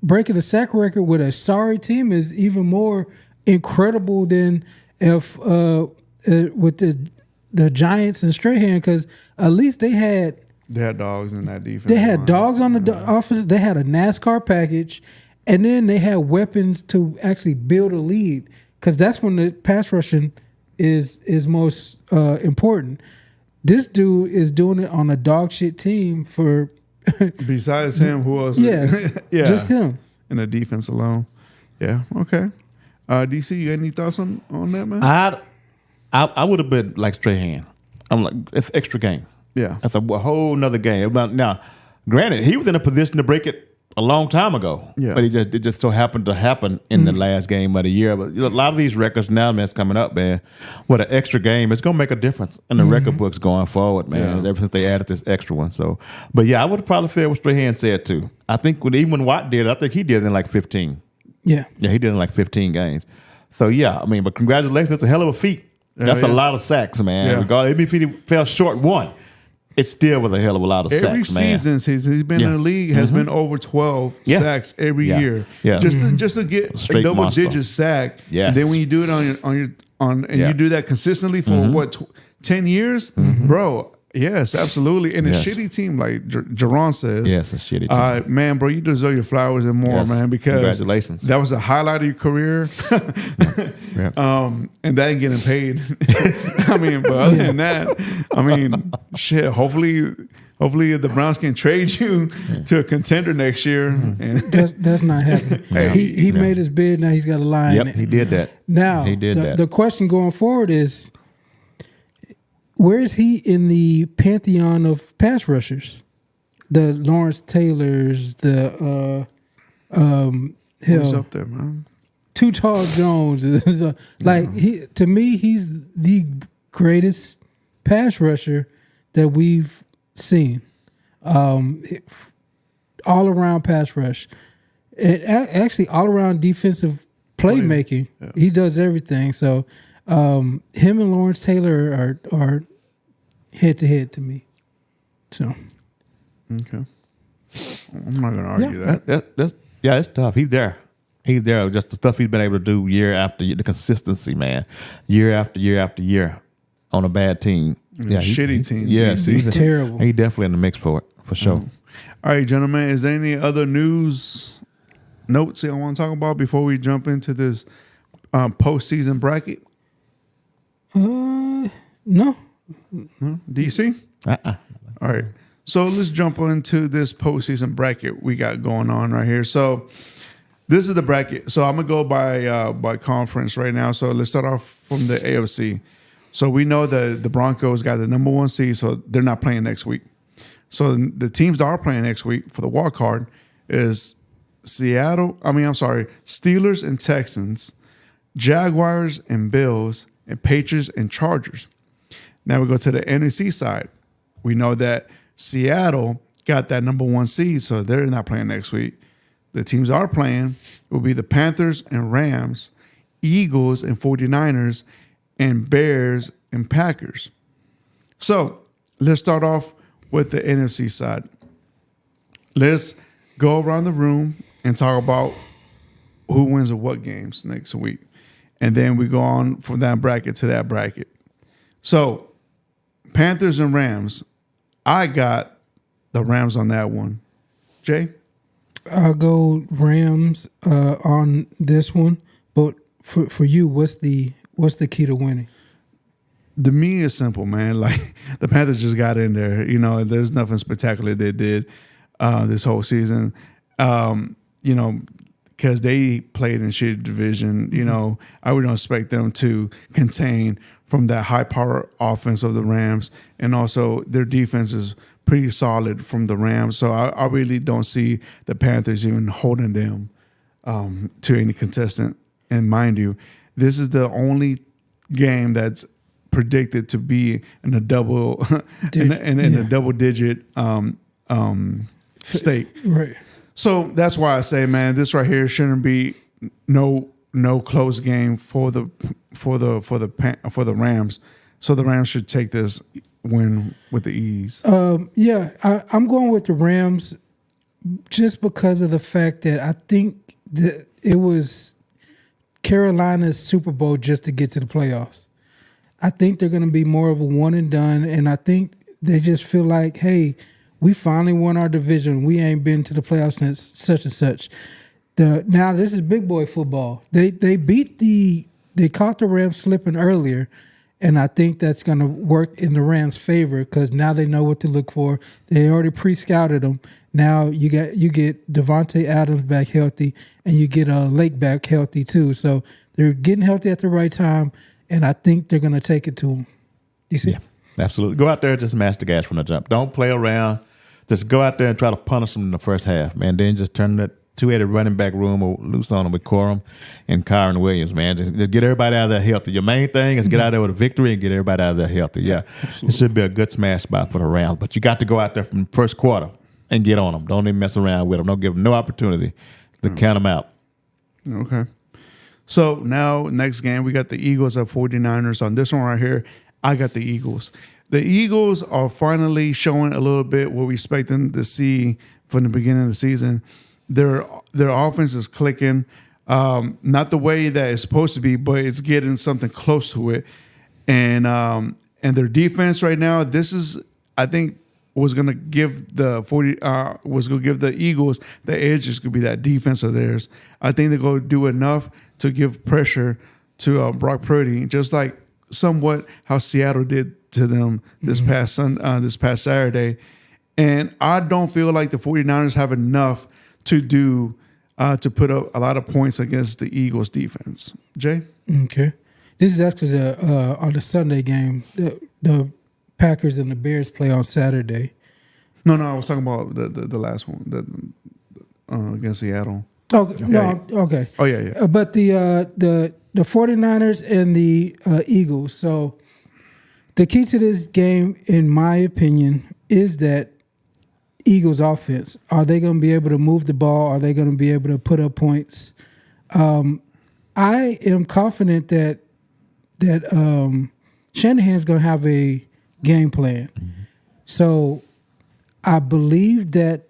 Speaker 2: breaking a sack record with a sorry team is even more incredible than if with the Giants and Strahan, because at least they had
Speaker 1: dogs in that defense.
Speaker 2: They had dogs on the offense. They had a NASCAR package, and then they had weapons to actually build a lead, because that's when the pass rushing is most important. This dude is doing it on a dog shit team for.
Speaker 1: Besides him, who else?
Speaker 2: Yeah, just him.
Speaker 1: In the defense alone. Yeah. Okay. DC, you got any thoughts on that, man?
Speaker 3: I would have been like Strahan. I'm like, it's extra game.
Speaker 1: Yeah.
Speaker 3: That's a whole nother game. Now, granted, he was in a position to break it a long time ago.
Speaker 1: Yeah.
Speaker 3: But it just so happened to happen in the last game of the year. But a lot of these records now, man, it's coming up, man. With an extra game, it's gonna make a difference in the record books going forward, man.
Speaker 1: Yeah.
Speaker 3: Ever since they added this extra one. So, but yeah, I would have probably said what Strahan said too. I think even when Watt did it, I think he did it in like 15.
Speaker 2: Yeah.
Speaker 3: Yeah, he did it in like 15 games. So yeah, I mean, but congratulations, that's a hell of a feat. That's a lot of sacks, man.
Speaker 1: Yeah.
Speaker 3: Regardless, even if he fell short one, it still was a hell of a lot of
Speaker 1: Every
Speaker 3: sacks, man.
Speaker 1: season he's been in the league has been over 12 sacks every year.
Speaker 3: Yeah.
Speaker 1: Just to get a
Speaker 3: Straight
Speaker 1: double
Speaker 3: monster.
Speaker 1: digit sack.
Speaker 3: Yes.
Speaker 1: And then when you do it you do that consistently for 10 years, bro. Yes, absolutely. And a
Speaker 3: Yes.
Speaker 1: shitty team, like Jerron says.
Speaker 3: Yes, a shitty team.
Speaker 1: Man, bro, you deserve your flowers and more,
Speaker 3: Yes.
Speaker 1: man, because
Speaker 3: Congratulations.
Speaker 1: that was a highlight of your career. And that ain't getting paid. I mean, but other than that, I mean, shit, hopefully the Browns can trade you to a contender next year. And
Speaker 2: That's not happening. He made his bid. Now he's got a line. in
Speaker 3: Yep,
Speaker 2: it.
Speaker 3: he did that.
Speaker 2: Now,
Speaker 3: He did that.
Speaker 2: The question going forward is, where is he in the pantheon of pass rushers? The Lawrence Taylors, the
Speaker 1: who's up there, man?
Speaker 2: Too Tall Jones. To me, he's the greatest pass rusher that we've seen. All around pass rush. Actually, all around defensive playmaking.
Speaker 1: Yeah.
Speaker 2: He does everything. So him and Lawrence Taylor are head to head to me. So
Speaker 1: Okay. I'm not going to argue that.
Speaker 3: It's tough. He's there. Just the stuff he's been able to do year after year, the consistency, man. Year after year after year on a bad team. Yeah,
Speaker 1: Shitty team.
Speaker 3: Yes, he's
Speaker 2: terrible.
Speaker 3: He definitely in the mix for it, for sure.
Speaker 1: All right, gentlemen, is there any other notes you want to talk about before we jump into this postseason bracket?
Speaker 2: No.
Speaker 1: DC?
Speaker 3: Uh-uh.
Speaker 1: All right. So let's jump into this postseason bracket we got going on right here. So this is the bracket. So I'm going to go by conference right now. So let's start off from the AFC. So we know that the Broncos got the number 1 seed, so they're not playing next week. So the teams that are playing next week for the wild card is Steelers and Texans, Jaguars and Bills, and Patriots and Chargers. Now we go to the NFC side. We know that Seattle got that number 1 seed, so they're not playing next week. The teams are playing will be the Panthers and Rams, Eagles and 49ers, and Bears and Packers. So let's start off with the NFC side. Let's go around the room and talk about who wins or what games next week. And then we go on from that bracket to that bracket. So Panthers and Rams, I got the Rams on that one. Jay?
Speaker 2: I'll go Rams on this one. But for you, what's the key to winning?
Speaker 1: To me, it's simple, man. Like the Panthers just got in there. You know, there's nothing spectacular they did this whole season. You know, because they played in shit division. You know, I would not expect them to contain from that high power offense of the Rams, and also their defense is pretty solid from the Rams. So I really don't see the Panthers even holding them to any contestant and mind you, this is the only game that's predicted to be in a double in a double digit state.
Speaker 2: Right.
Speaker 1: So that's why I say, man, this right here shouldn't be no close game for the Rams. So the Rams should take this win with the ease.
Speaker 2: I'm going with the Rams just because of the fact that I think that it was Carolina's Super Bowl just to get to the playoffs. I think they're going to be more of a one and done, and I think they just feel like, hey, we finally won our division. We ain't been to the playoffs since such and such. Now this is big boy football. They caught the Rams slipping earlier, and I think that's going to work in the Rams' favor because now they know what to look for. They already pre-scouted them. Now you get Devontae Adams back healthy, and you get Lake back healthy too. So they're getting healthy at the right time, and I think they're going to take it to them. You see?
Speaker 3: Yeah, absolutely. Go out there and just smash the gas from the jump. Don't play around. Just go out there and try to punish them in the first half, man. Then just turn that two-headed running back room or loose on them with Corum and Kyron Williams, man. Just get everybody out of there healthy. Your main thing is get out there with a victory and get everybody out of there healthy. Yeah, absolutely. It should be a good smash spot for the Rams. But you got to go out there from the first quarter and get on them. Don't even mess around with them. Don't give them no opportunity to count them out.
Speaker 1: Okay. So now next game, we got the Eagles at 49ers. On this one right here, I got the Eagles. The Eagles are finally showing a little bit what we expect them to see from the beginning of the season. Their offense is clicking, not the way that it's supposed to be, but it's getting something close to it. And their defense right now, this is, I think, was going to give the Eagles the edge. Is going to be that defense of theirs. I think they're going to do enough to give pressure to Brock Purdy, just like somewhat how Seattle did to them this past Saturday. And I don't feel like the 49ers have enough to do to put up a lot of points against the Eagles defense. Jay?
Speaker 2: Okay. This is actually on the Sunday game. The Packers and the Bears play on Saturday.
Speaker 1: No, I was talking about the last one against Seattle.
Speaker 2: Okay. No, okay.
Speaker 1: Oh, yeah.
Speaker 2: But the 49ers and the Eagles. So the key to this game, in my opinion, is that Eagles offense. Are they going to be able to move the ball? Are they going to be able to put up points? I am confident that Shanahan's going to have a game plan. Mm-hmm. So I believe that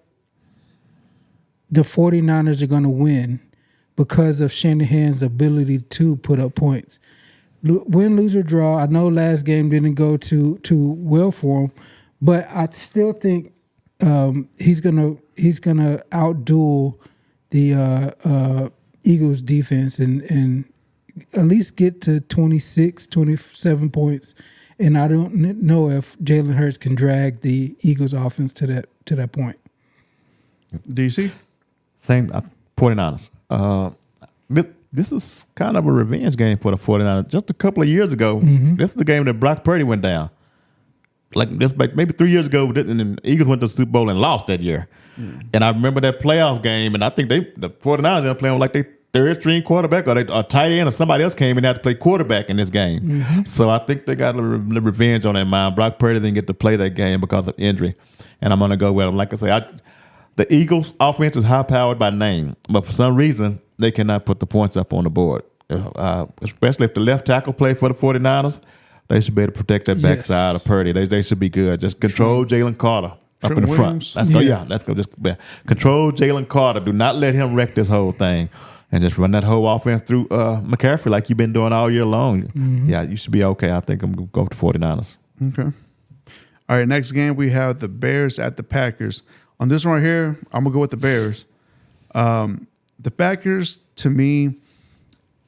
Speaker 2: the 49ers are going to win because of Shanahan's ability to put up points. Win, lose, or draw. I know last game didn't go too well for him, but I still think he's gonna outduel the Eagles defense and at least get to 26, 27 points. And I don't know if Jalen Hurts can drag the Eagles offense to that point.
Speaker 1: DC?
Speaker 3: Same 49ers. This is kind of a revenge game for the 49ers. Just a couple of years ago, this is the game that Brock Purdy went down. Like maybe 3 years ago, and the Eagles went to the Super Bowl and lost that year. And I remember that playoff game, and I think the 49ers were playing like they third string quarterback or a tight end or somebody else came and had to play quarterback in this game. So I think they got a little revenge on their mind. Brock Purdy didn't get to play that game because of injury, and I'm going to go with him. Like I say, the Eagles' offense is high-powered by name, but for some reason, they cannot put the points up on the board. Especially if the left tackle play for the 49ers, they should be able to protect that backside of Purdy. They should be good. Just control Jalen Carter up in the front. Let's go. Let's go. Just control Jalen Carter. Do not let him wreck this whole thing. And just run that whole offense through McCaffrey like you've been doing all year long. Yeah, you should be okay. I think I'm going to go with the 49ers.
Speaker 1: Okay. All right, next game we have the Bears at the Packers. On this one right here, I'm going to go with the Bears. The Packers, to me,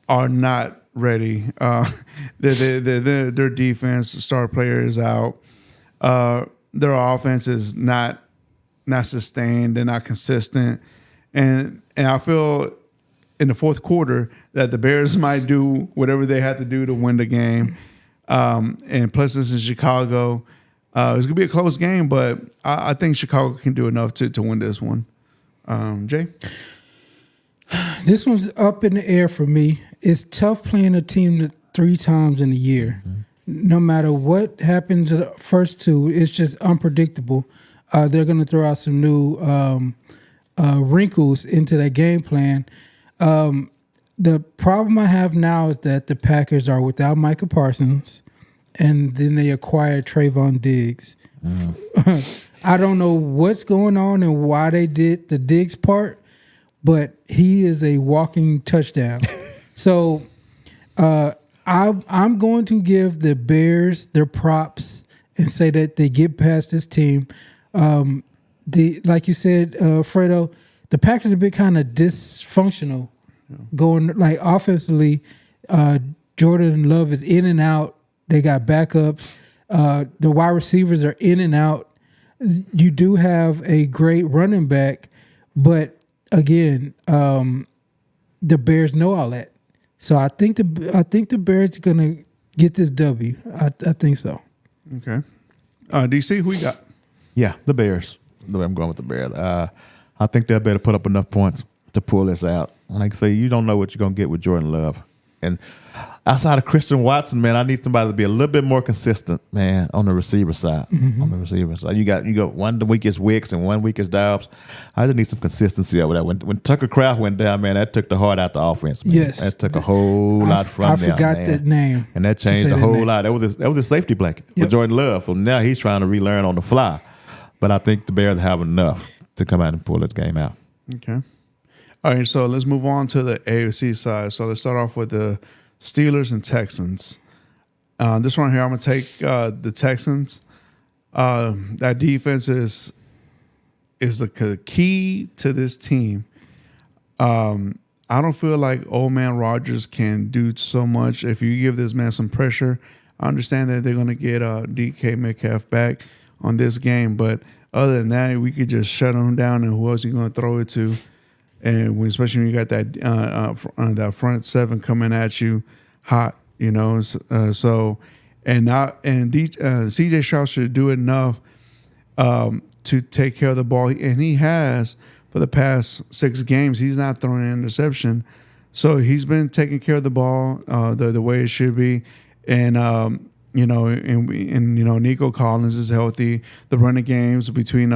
Speaker 1: are not ready. Their defense, star player is out. Their offense is not sustained. They're not consistent. And I feel in the fourth quarter that the Bears might do whatever they had to do to win the game. And plus this is Chicago. It's going to be a close game, but I think Chicago can do enough to win this one. Jay?
Speaker 2: This one's up in the air for me. it's tough playing a team 3 times in a year. No matter what happens the first 2, it's just unpredictable. They're going to throw out some new wrinkles into that game plan. The problem I have now is that the Packers are without Micah Parsons, and then they acquired Trayvon Diggs. I don't know what's going on and why they did the Diggs part, but he is a walking touchdown. So I'm going to give the Bears their props and say that they get past this team. Like you said, Fredo, the Packers have been kind of dysfunctional going like offensively. Jordan Love is in and out. They got backups. The wide receivers are in and out. You do have a great running back, but again, the Bears know all that. So I think the Bears are gonna get this W. I think so.
Speaker 1: Okay. DC, who you got?
Speaker 3: Yeah, the Bears. I'm going with the Bears. I think they'll better put up enough points to pull this out. Like I say, you don't know what you're going to get with Jordan Love. And outside of Christian Watson, man, I need somebody to be a little bit more consistent, man, on the receiver side. On the receiver side. You got one week is Wicks and 1 week is Dobbs. I just need some consistency over that. When Tucker Kraft went down, man, that took the heart out the offense, man.
Speaker 2: Yes.
Speaker 3: That took a whole lot from them.
Speaker 2: I forgot
Speaker 3: man.
Speaker 2: that name.
Speaker 3: And that changed a whole lot. That was a safety blanket for Jordan Love. So now he's trying to relearn on the fly. But I think the Bears have enough to come out and pull this game out.
Speaker 1: Okay. All right, so let's move on to the AFC side. So let's start off with the Steelers and Texans. This one here, I'm going to take the Texans. That defense is the key to this team. I don't feel like old man Rodgers can do so much. If you give this man some pressure, I understand that they're going to get DK Metcalf back on this game, but other than that, we could just shut him down. And who else are you going to throw it to? And especially when you got that front seven coming at you hot, you know. CJ Stroud should do enough to take care of the ball, and he has for the past 6 games. He's not throwing an interception, so he's been taking care of the ball the way it should be. And Nico Collins is healthy. The running games between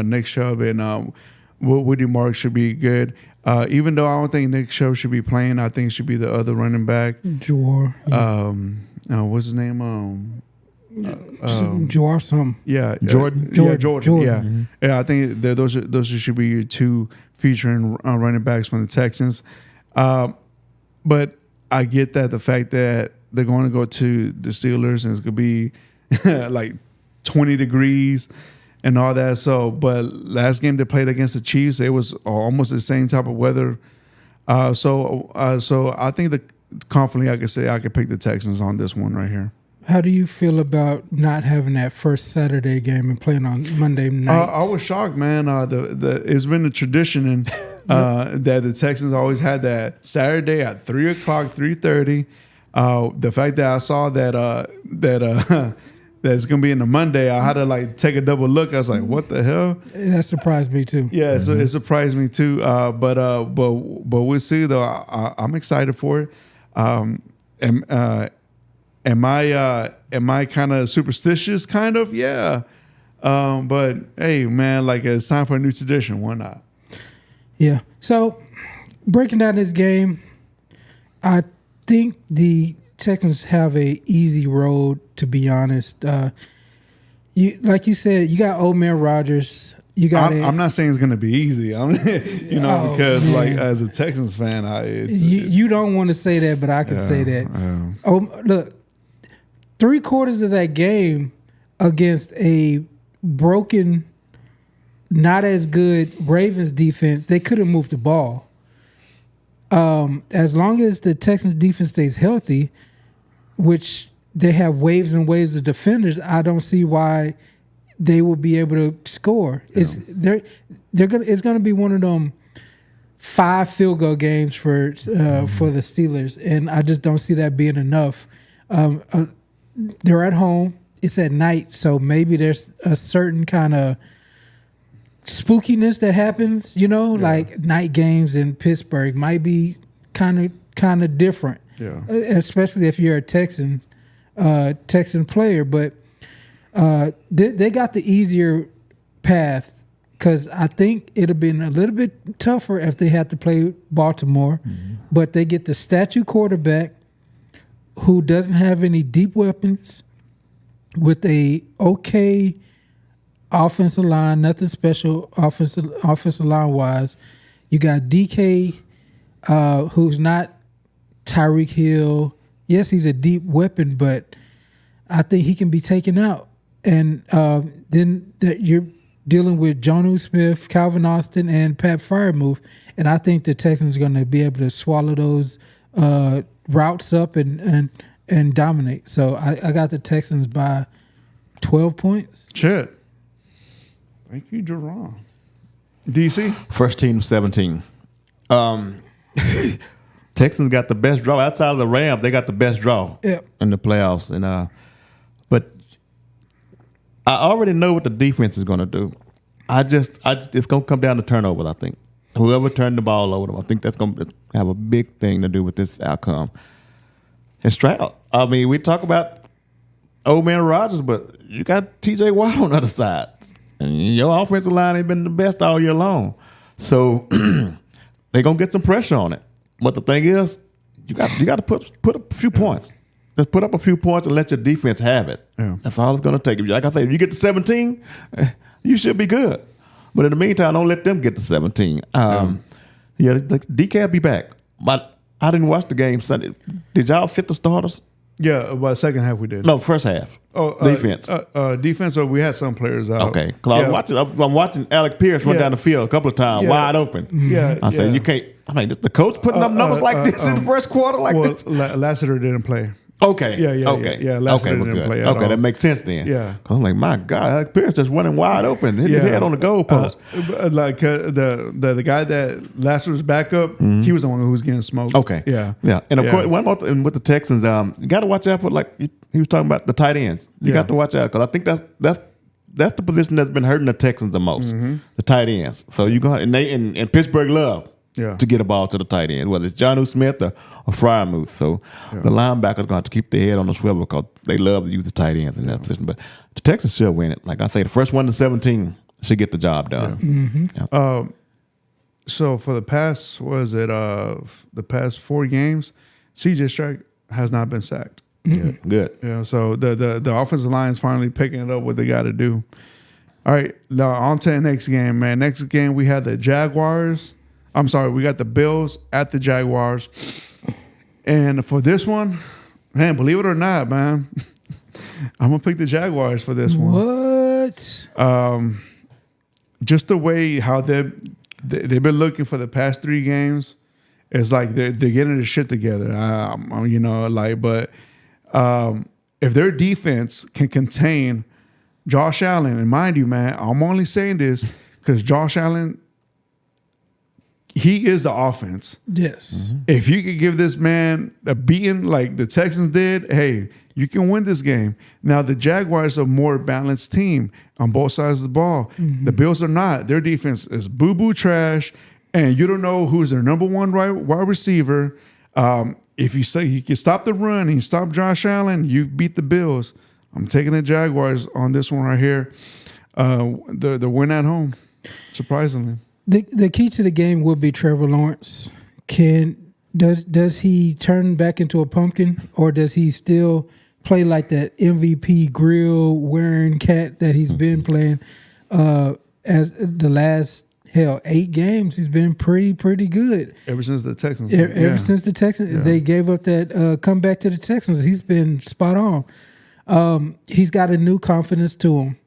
Speaker 1: Nick Chubb and Woody Mark should be good. Even though I don't think Nick Chubb should be playing, I think it should be the other running back.
Speaker 2: Jawar. Yeah.
Speaker 1: What's his name?
Speaker 2: Jawar something.
Speaker 1: Yeah.
Speaker 3: Jordan.
Speaker 1: Yeah, Jordan. Yeah.
Speaker 2: Mm-hmm.
Speaker 1: Yeah, I think those should be your 2 featuring running backs from the Texans. But I get that the fact that they're going to go to the Steelers and it's going to be like 20 degrees and all that. So, but last game they played against the Chiefs, it was almost the same type of weather. So I think that confidently I could say I could pick the Texans on this one right here.
Speaker 2: How do you feel about not having that first Saturday game and playing on Monday night?
Speaker 1: I was shocked, man. It's been a tradition and that the Texans always had that Saturday at 3:00, 3:30. The fact that I saw that it's gonna be in the Monday, I had to take a double look. I was like, "What the hell?"
Speaker 2: That surprised me too.
Speaker 1: Yeah, so it surprised me too. But we'll see though. I'm excited for it. Am I kind of superstitious? Kind of, yeah. But hey, man, it's time for a new tradition. Why not?
Speaker 2: Yeah. So breaking down this game, I think the Texans have a easy road, to be honest. Like you said, you got old man Rodgers. I'm not saying it's going to be easy. Because as a Texans fan, you don't want to say that, but I can say that. Look, 3/4 of that game against a broken, not as good Ravens defense, they couldn't move the ball. As long as the Texans defense stays healthy, which they have waves and waves of defenders, I don't see why they will be able to score. Yeah. It's gonna be one of them 5 field goal games for the Steelers, and I just don't see that being enough. They're at home. It's at night, so maybe there's a certain kind of spookiness that happens. Like night games in Pittsburgh might be kind kind of different.
Speaker 1: Yeah.
Speaker 2: Especially if you're a Texan player. But they got the easier path because I think it'd have been a little bit tougher if they had to play Baltimore. Mm-hmm. But they get the statue quarterback who doesn't have any deep weapons with a okay offensive line, nothing special offensive line wise. You got DK, who's not Tyreek Hill. Yes, he's a deep weapon, but I think he can be taken out. And then you're dealing with Jonnu Smith, Calvin Austin, and Pat Freiermuth. And I think the Texans are going to be able to swallow those routes up and dominate. So I got the Texans by 12 points.
Speaker 1: Shit. Thank you, Jerome. DC?
Speaker 3: First team 17. Texans got the best draw. Outside of the Rams, they got the best draw in the playoffs. And but I already know what the defense is going to do. I just it's going to come down to turnovers, I think. Whoever turned the ball over them, I think that's going to have a big thing to do with this outcome. And Stroud, I mean, we talk about old man Rodgers, but you got T.J. Watt on the other side. And your offensive line ain't been the best all year long. So they're going to get some pressure on it. But the thing is, you got to put a few points. Just put up a few points and let your defense have it. Yeah. That's all it's going to take. Like I say, if you get to 17, you should be good. But in the meantime, don't let them get to 17. DK will be back. But I didn't watch the game Sunday. Did y'all fit the starters?
Speaker 1: Yeah, about the second half we did.
Speaker 3: No, first half. Defense.
Speaker 1: Defense, we had some players out.
Speaker 3: Okay. Because I'm watching Alec Pierce run down the field a couple of times, wide open.
Speaker 1: Yeah.
Speaker 3: I said, you can't. I mean, the coach putting up numbers like this in the first quarter this?
Speaker 1: Lassiter didn't play.
Speaker 3: Okay.
Speaker 1: Yeah. Lassiter didn't play at all.
Speaker 3: That makes sense then.
Speaker 1: Yeah.
Speaker 3: I'm like, my God, Alec Pierce just running wide open, hit his head on the goalpost.
Speaker 1: The guy that Lassiter's backup, he was the one who was getting smoked.
Speaker 3: Okay.
Speaker 1: Yeah.
Speaker 3: And of course, one more thing with the Texans, you got to watch out for he was talking about the tight ends. You got to watch out because I think that's the position that's been hurting the Texans the most, the tight ends. So you go and Pittsburgh love. To get a ball to the tight end, whether it's Jonnu Smith or Freiermuth. So the linebackers going to have to keep their head on the swivel because they love to use the tight ends in that position. But the Texans should win it. Like I say, the first one to 17 should get the job done.
Speaker 1: So for the past, the past 4 games, CJ Stroud has not been sacked.
Speaker 3: Good.
Speaker 1: Yeah. So the offensive line is finally picking it up what they got to do. All right, now on to the next game, man. Next game we had the Jaguars. I'm sorry, we got the Bills at the Jaguars. And for this one, man, believe it or not, man, I'm going to pick the Jaguars for this one.
Speaker 2: What?
Speaker 1: Just the way how they've been looking for the past 3 games, it's like they're getting their shit together. But if their defense can contain Josh Allen, and mind you, man, I'm only saying this because Josh Allen, he is the offense.
Speaker 2: Yes.
Speaker 1: Mm-hmm. If you could give this man a beating like the Texans did, hey, you can win this game. Now, the Jaguars are a more balanced team on both sides of the ball. Mm-hmm. The Bills are not. Their defense is boo-boo trash, and you don't know who's their number one wide receiver. If you say you can stop the run and you stop Josh Allen, you beat the Bills. I'm taking the Jaguars on this one right here. The win at home, surprisingly.
Speaker 2: The key to the game would be Trevor Lawrence. Does he turn back into a pumpkin, or does he still play like that MVP grill wearing cat that he's been playing? As the last 8 games, he's been pretty good.
Speaker 1: Ever since the Texans.
Speaker 2: Ever since the Texans, they gave up that comeback to the Texans. He's been spot on. He's got a new confidence to him.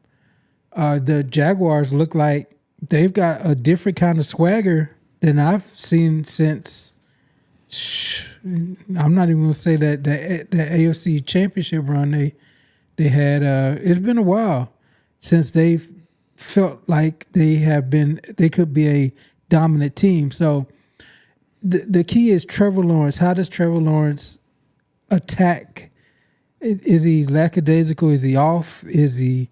Speaker 2: The Jaguars look like they've got a different kind of swagger than I've seen since. I'm not even going to say that the AFC Championship run they had. It's been a while since they've felt like they could be a dominant team. So the key is Trevor Lawrence. How does Trevor Lawrence attack? Is he lackadaisical? Is he off? Is he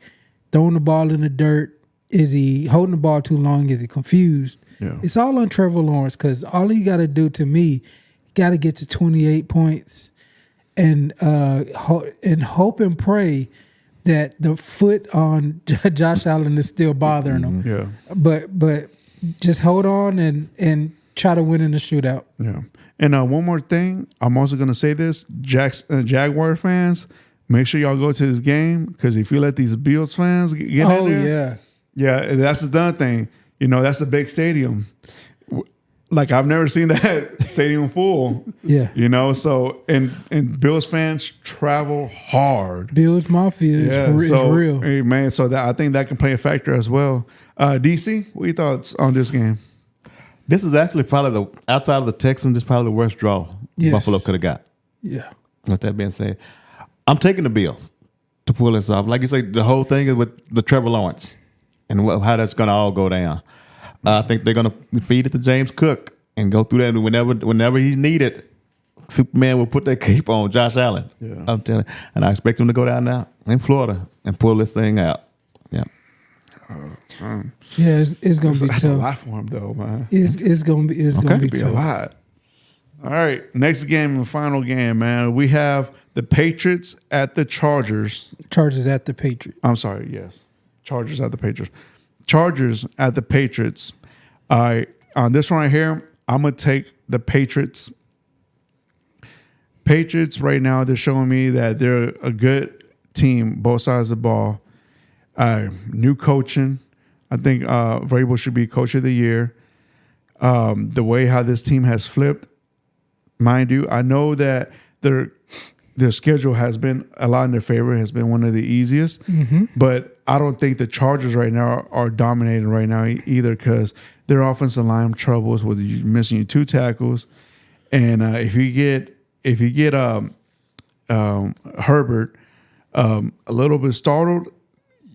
Speaker 2: throwing the ball in the dirt? Is he holding the ball too long? Is he confused? Yeah. It's all on Trevor Lawrence because all he got to do to me, got to get to 28 points and hope and pray that the foot on Josh Allen is still bothering him.
Speaker 1: Yeah.
Speaker 2: But just hold on and try to win in the shootout.
Speaker 1: Yeah. And one more thing, I'm also going to say this, Jaguar fans, make sure y'all go to this game, because if you let these Bills fans get in there. Yeah, that's the done thing. You know, that's a big stadium. Like, I've never seen that stadium full.
Speaker 2: Yeah.
Speaker 1: You know, so, and Bills fans travel hard.
Speaker 2: Bills Mafia is real.
Speaker 1: Hey, man, so I think that can play a factor as well. DC, what are your thoughts on this game?
Speaker 3: This is actually probably outside of the Texans, this is probably the worst draw Buffalo could have got.
Speaker 2: Yeah.
Speaker 3: With that being said, I'm taking the Bills to pull this off. Like you say, the whole thing is with the Trevor Lawrence and how that's going to all go down. I think they're going to feed it to James Cook and go through that. And whenever he's needed, Superman will put that cape on Josh Allen.
Speaker 1: Yeah.
Speaker 3: I'm telling you. And I expect him to go down now in Florida and pull this thing out. Yeah.
Speaker 2: Yeah, it's going to be
Speaker 1: That's
Speaker 2: tough.
Speaker 1: a lot for him, though, man.
Speaker 2: It's going to be
Speaker 1: Be
Speaker 2: tough.
Speaker 1: a lot. All right, next game and final game, man. We have the Patriots at the Chargers.
Speaker 2: Chargers at the Patriots.
Speaker 1: I'm sorry, yes. Chargers at the Patriots. Chargers at the Patriots. All right, on this one right here, I'm going to take the Patriots. Patriots right now, they're showing me that they're a good team, both sides of the ball. New coaching. I think Vrabel should be Coach of the Year. The way how this team has flipped, mind you, I know that their schedule has been a lot in their favor, has been one of the easiest. But I don't think the Chargers right now are dominating right now either, because their offensive line troubles with you missing your 2 tackles, and if you get Herbert a little bit startled,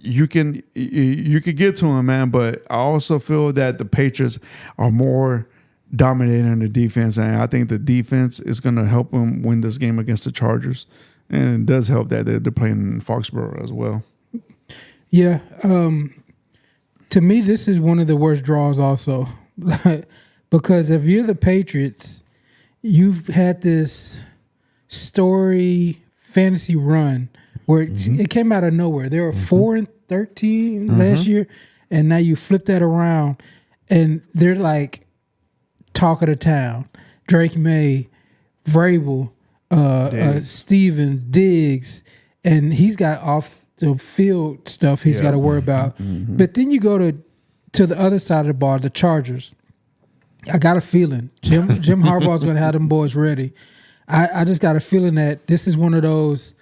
Speaker 1: you could get to him, man. But I also feel that the Patriots are more dominating in the defense, and I think the defense is going to help them win this game against the Chargers. And it does help that they're playing in Foxborough as well.
Speaker 2: Yeah. To me, this is one of the worst draws also. Because if you're the Patriots, you've had this story fantasy run where it came out of nowhere. They were 4-13 last year, and now you flip that around, and they're like talk of the town. Drake May, Vrabel, Stevens, Diggs, and he's got off the field stuff he's got to worry about. But then you go to the other side of the ball, the Chargers. I got a feeling Jim Harbaugh's going to have them boys ready. I just got a feeling that this is one of those.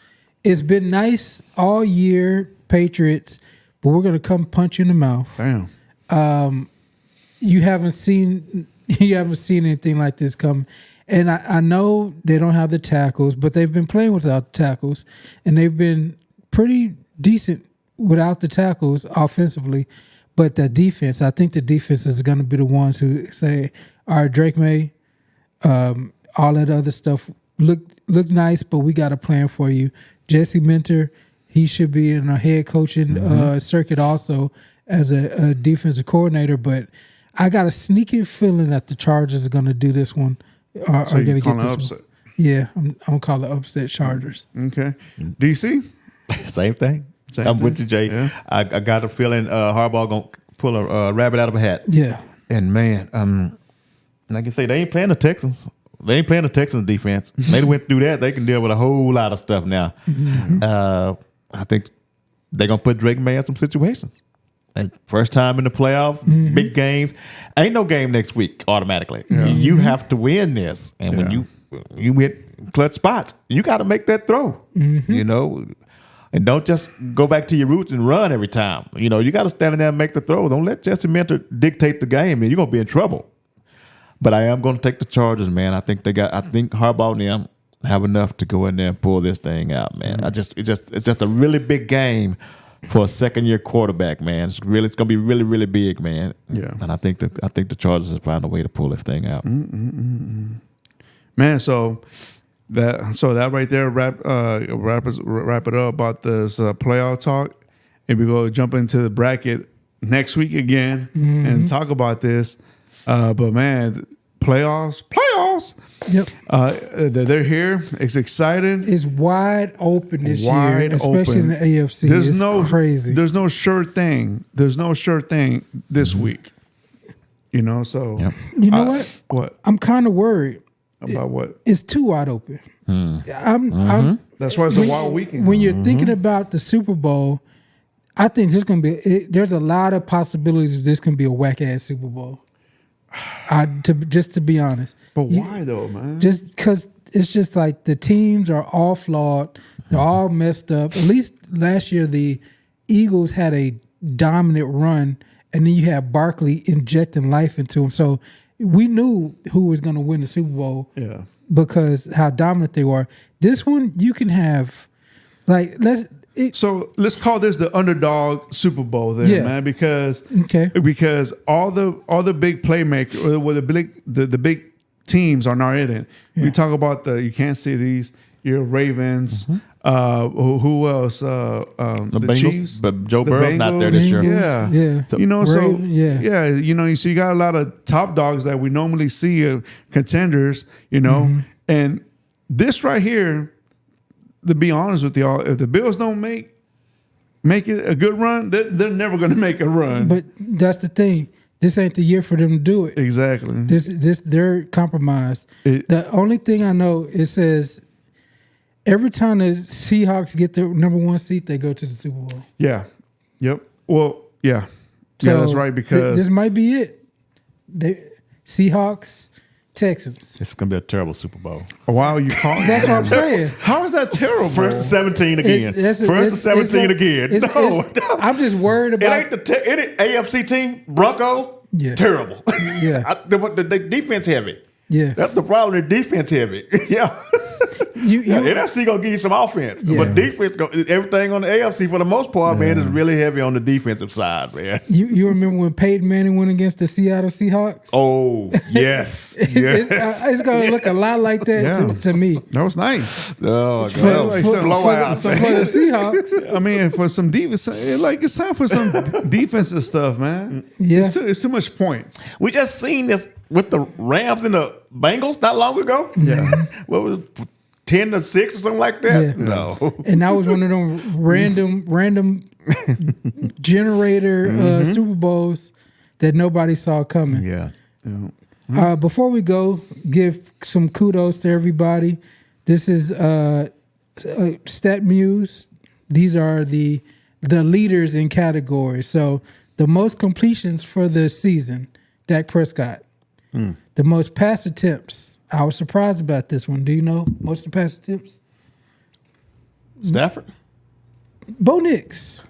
Speaker 2: It's been nice all year, Patriots, but we're going to come punch you in the mouth.
Speaker 1: Damn.
Speaker 2: You haven't seen anything like this come. And I know they don't have the tackles, but they've been playing without the tackles, and they've been pretty decent without the tackles offensively. But the defense, I think the defense is going to be the ones who say, all right, Drake May, all that other stuff look nice, but we got a plan for you. Jesse Minter, he should be in a head coaching circuit also as a defensive coordinator. But I got a sneaky feeling that the Chargers are going to do this one. Are going to get this
Speaker 1: upset.
Speaker 2: one. Yeah, I'm going to call it upset Chargers.
Speaker 1: Okay. DC?
Speaker 3: Same thing.
Speaker 1: Same
Speaker 3: I'm
Speaker 1: thing.
Speaker 3: with you, Jay.
Speaker 1: Yeah.
Speaker 3: I got a feeling Harbaugh going to pull a rabbit out of a hat.
Speaker 2: Yeah.
Speaker 3: And, man, like I say, they ain't playing the Texans. They ain't playing the Texans defense. They went through that. They can deal with a whole lot of stuff now. I think they're going to put Drake May in some situations. And first time in the playoffs, big games. Ain't no game next week automatically. You have to win this. And when you hit clutch spots, you got to make that throw. You know, and don't just go back to your roots and run every time. You know, you got to stand in there and make the throw. Don't let Jesse Minter dictate the game, and you're going to be in trouble. But I am going to take the Chargers, man. I think Harbaugh and them have enough to go in there and pull this thing out, man. It's just a really big game for a second-year quarterback, man. It's going to be really, really big, man.
Speaker 1: Yeah.
Speaker 3: And I think the Chargers have found a way to pull this thing out.
Speaker 1: Man, so that right there wrap it up about this playoff talk, and we go jump into the bracket next week again and talk about this. But man, playoffs.
Speaker 2: Yep.
Speaker 1: They're here. It's exciting.
Speaker 2: It's wide open this year,
Speaker 1: Wide
Speaker 2: especially
Speaker 1: open.
Speaker 2: in the AFC. It's crazy.
Speaker 1: There's no sure thing. There's no sure thing this week. You know, so
Speaker 3: Yep.
Speaker 2: You know what?
Speaker 1: What
Speaker 2: I'm kind of worried.
Speaker 1: about what?
Speaker 2: It's too wide open.
Speaker 1: That's why it's a wild weekend.
Speaker 2: When you're thinking about the Super Bowl, I think there's a lot of possibilities this can be a whack ass Super Bowl. To be honest,
Speaker 1: But why though, man?
Speaker 2: just because it's just like the teams are all flawed, they're all messed up. At least last year the Eagles had a dominant run, and then you had Barkley injecting life into them. So we knew who was going to win the Super Bowl.
Speaker 1: Yeah.
Speaker 2: Because how dominant they were. This one you can have, like
Speaker 1: So let's call this the underdog Super Bowl then,
Speaker 2: Yeah.
Speaker 1: man, because all the big playmakers or the big teams are not in it.
Speaker 2: Yeah.
Speaker 1: We talk about you can't see these. Your Ravens. Who else? The
Speaker 3: Bengals,
Speaker 1: Chiefs,
Speaker 3: but Joe
Speaker 1: the
Speaker 3: Burrow's not there this year.
Speaker 1: Yeah,
Speaker 2: Yeah.
Speaker 1: You know, so
Speaker 2: yeah.
Speaker 1: you know, so you got a lot of top dogs that we normally see contenders. You know, and this right here, to be honest with y'all, if the Bills don't make it a good run, they're never going to make a run.
Speaker 2: But that's the thing. This ain't the year for them to do it.
Speaker 1: Exactly.
Speaker 2: They're compromised. The only thing I know, it says every time the Seahawks get the number 1 seat, they go to the Super Bowl.
Speaker 1: Yeah. Yep. Well, yeah.
Speaker 2: So
Speaker 1: that's right, because
Speaker 2: this might be it. Seahawks, Texans.
Speaker 3: It's gonna be a terrible Super Bowl.
Speaker 1: wow, you calling
Speaker 2: That's what I'm saying.
Speaker 1: How is that terrible?
Speaker 3: First and 17 again. First and 17 again. No,
Speaker 2: I'm just worried
Speaker 3: it
Speaker 2: about
Speaker 3: ain't any AFC team. Broncos,
Speaker 2: Yeah.
Speaker 3: terrible.
Speaker 2: Yeah.
Speaker 3: the defense heavy.
Speaker 2: Yeah.
Speaker 3: That's the problem. The defense heavy. Yeah. NFC gonna give you some offense,
Speaker 2: Yeah.
Speaker 3: but defense, everything on the AFC for the most part, man, is really heavy on the defensive side, man.
Speaker 2: You remember when Peyton Manning went against the Seattle Seahawks?
Speaker 3: Oh yes, yes.
Speaker 2: It's going to look a lot like that
Speaker 1: Yeah.
Speaker 2: to me.
Speaker 1: That was nice.
Speaker 3: Oh,
Speaker 1: For-
Speaker 3: God.
Speaker 1: like
Speaker 2: for,
Speaker 1: some
Speaker 3: blowout.
Speaker 2: for the Seahawks.
Speaker 1: I mean, for some defense, it's time for some defensive stuff, man.
Speaker 2: Yeah.
Speaker 1: It's too much points.
Speaker 3: We just seen this with the Rams and the Bengals not long ago.
Speaker 1: Yeah.
Speaker 3: What was it, 10-6 or something like that?
Speaker 2: Yeah.
Speaker 3: No.
Speaker 2: And that was one of them random generator Super Bowls that nobody saw coming.
Speaker 3: Yeah.
Speaker 2: Before we go, give some kudos to everybody. This is Stat Muse. These are the leaders in categories. So the most completions for the season, Dak Prescott. The most pass attempts. I was surprised about this one. Do you know most of the pass attempts?
Speaker 3: Stafford?
Speaker 2: Bo Nix.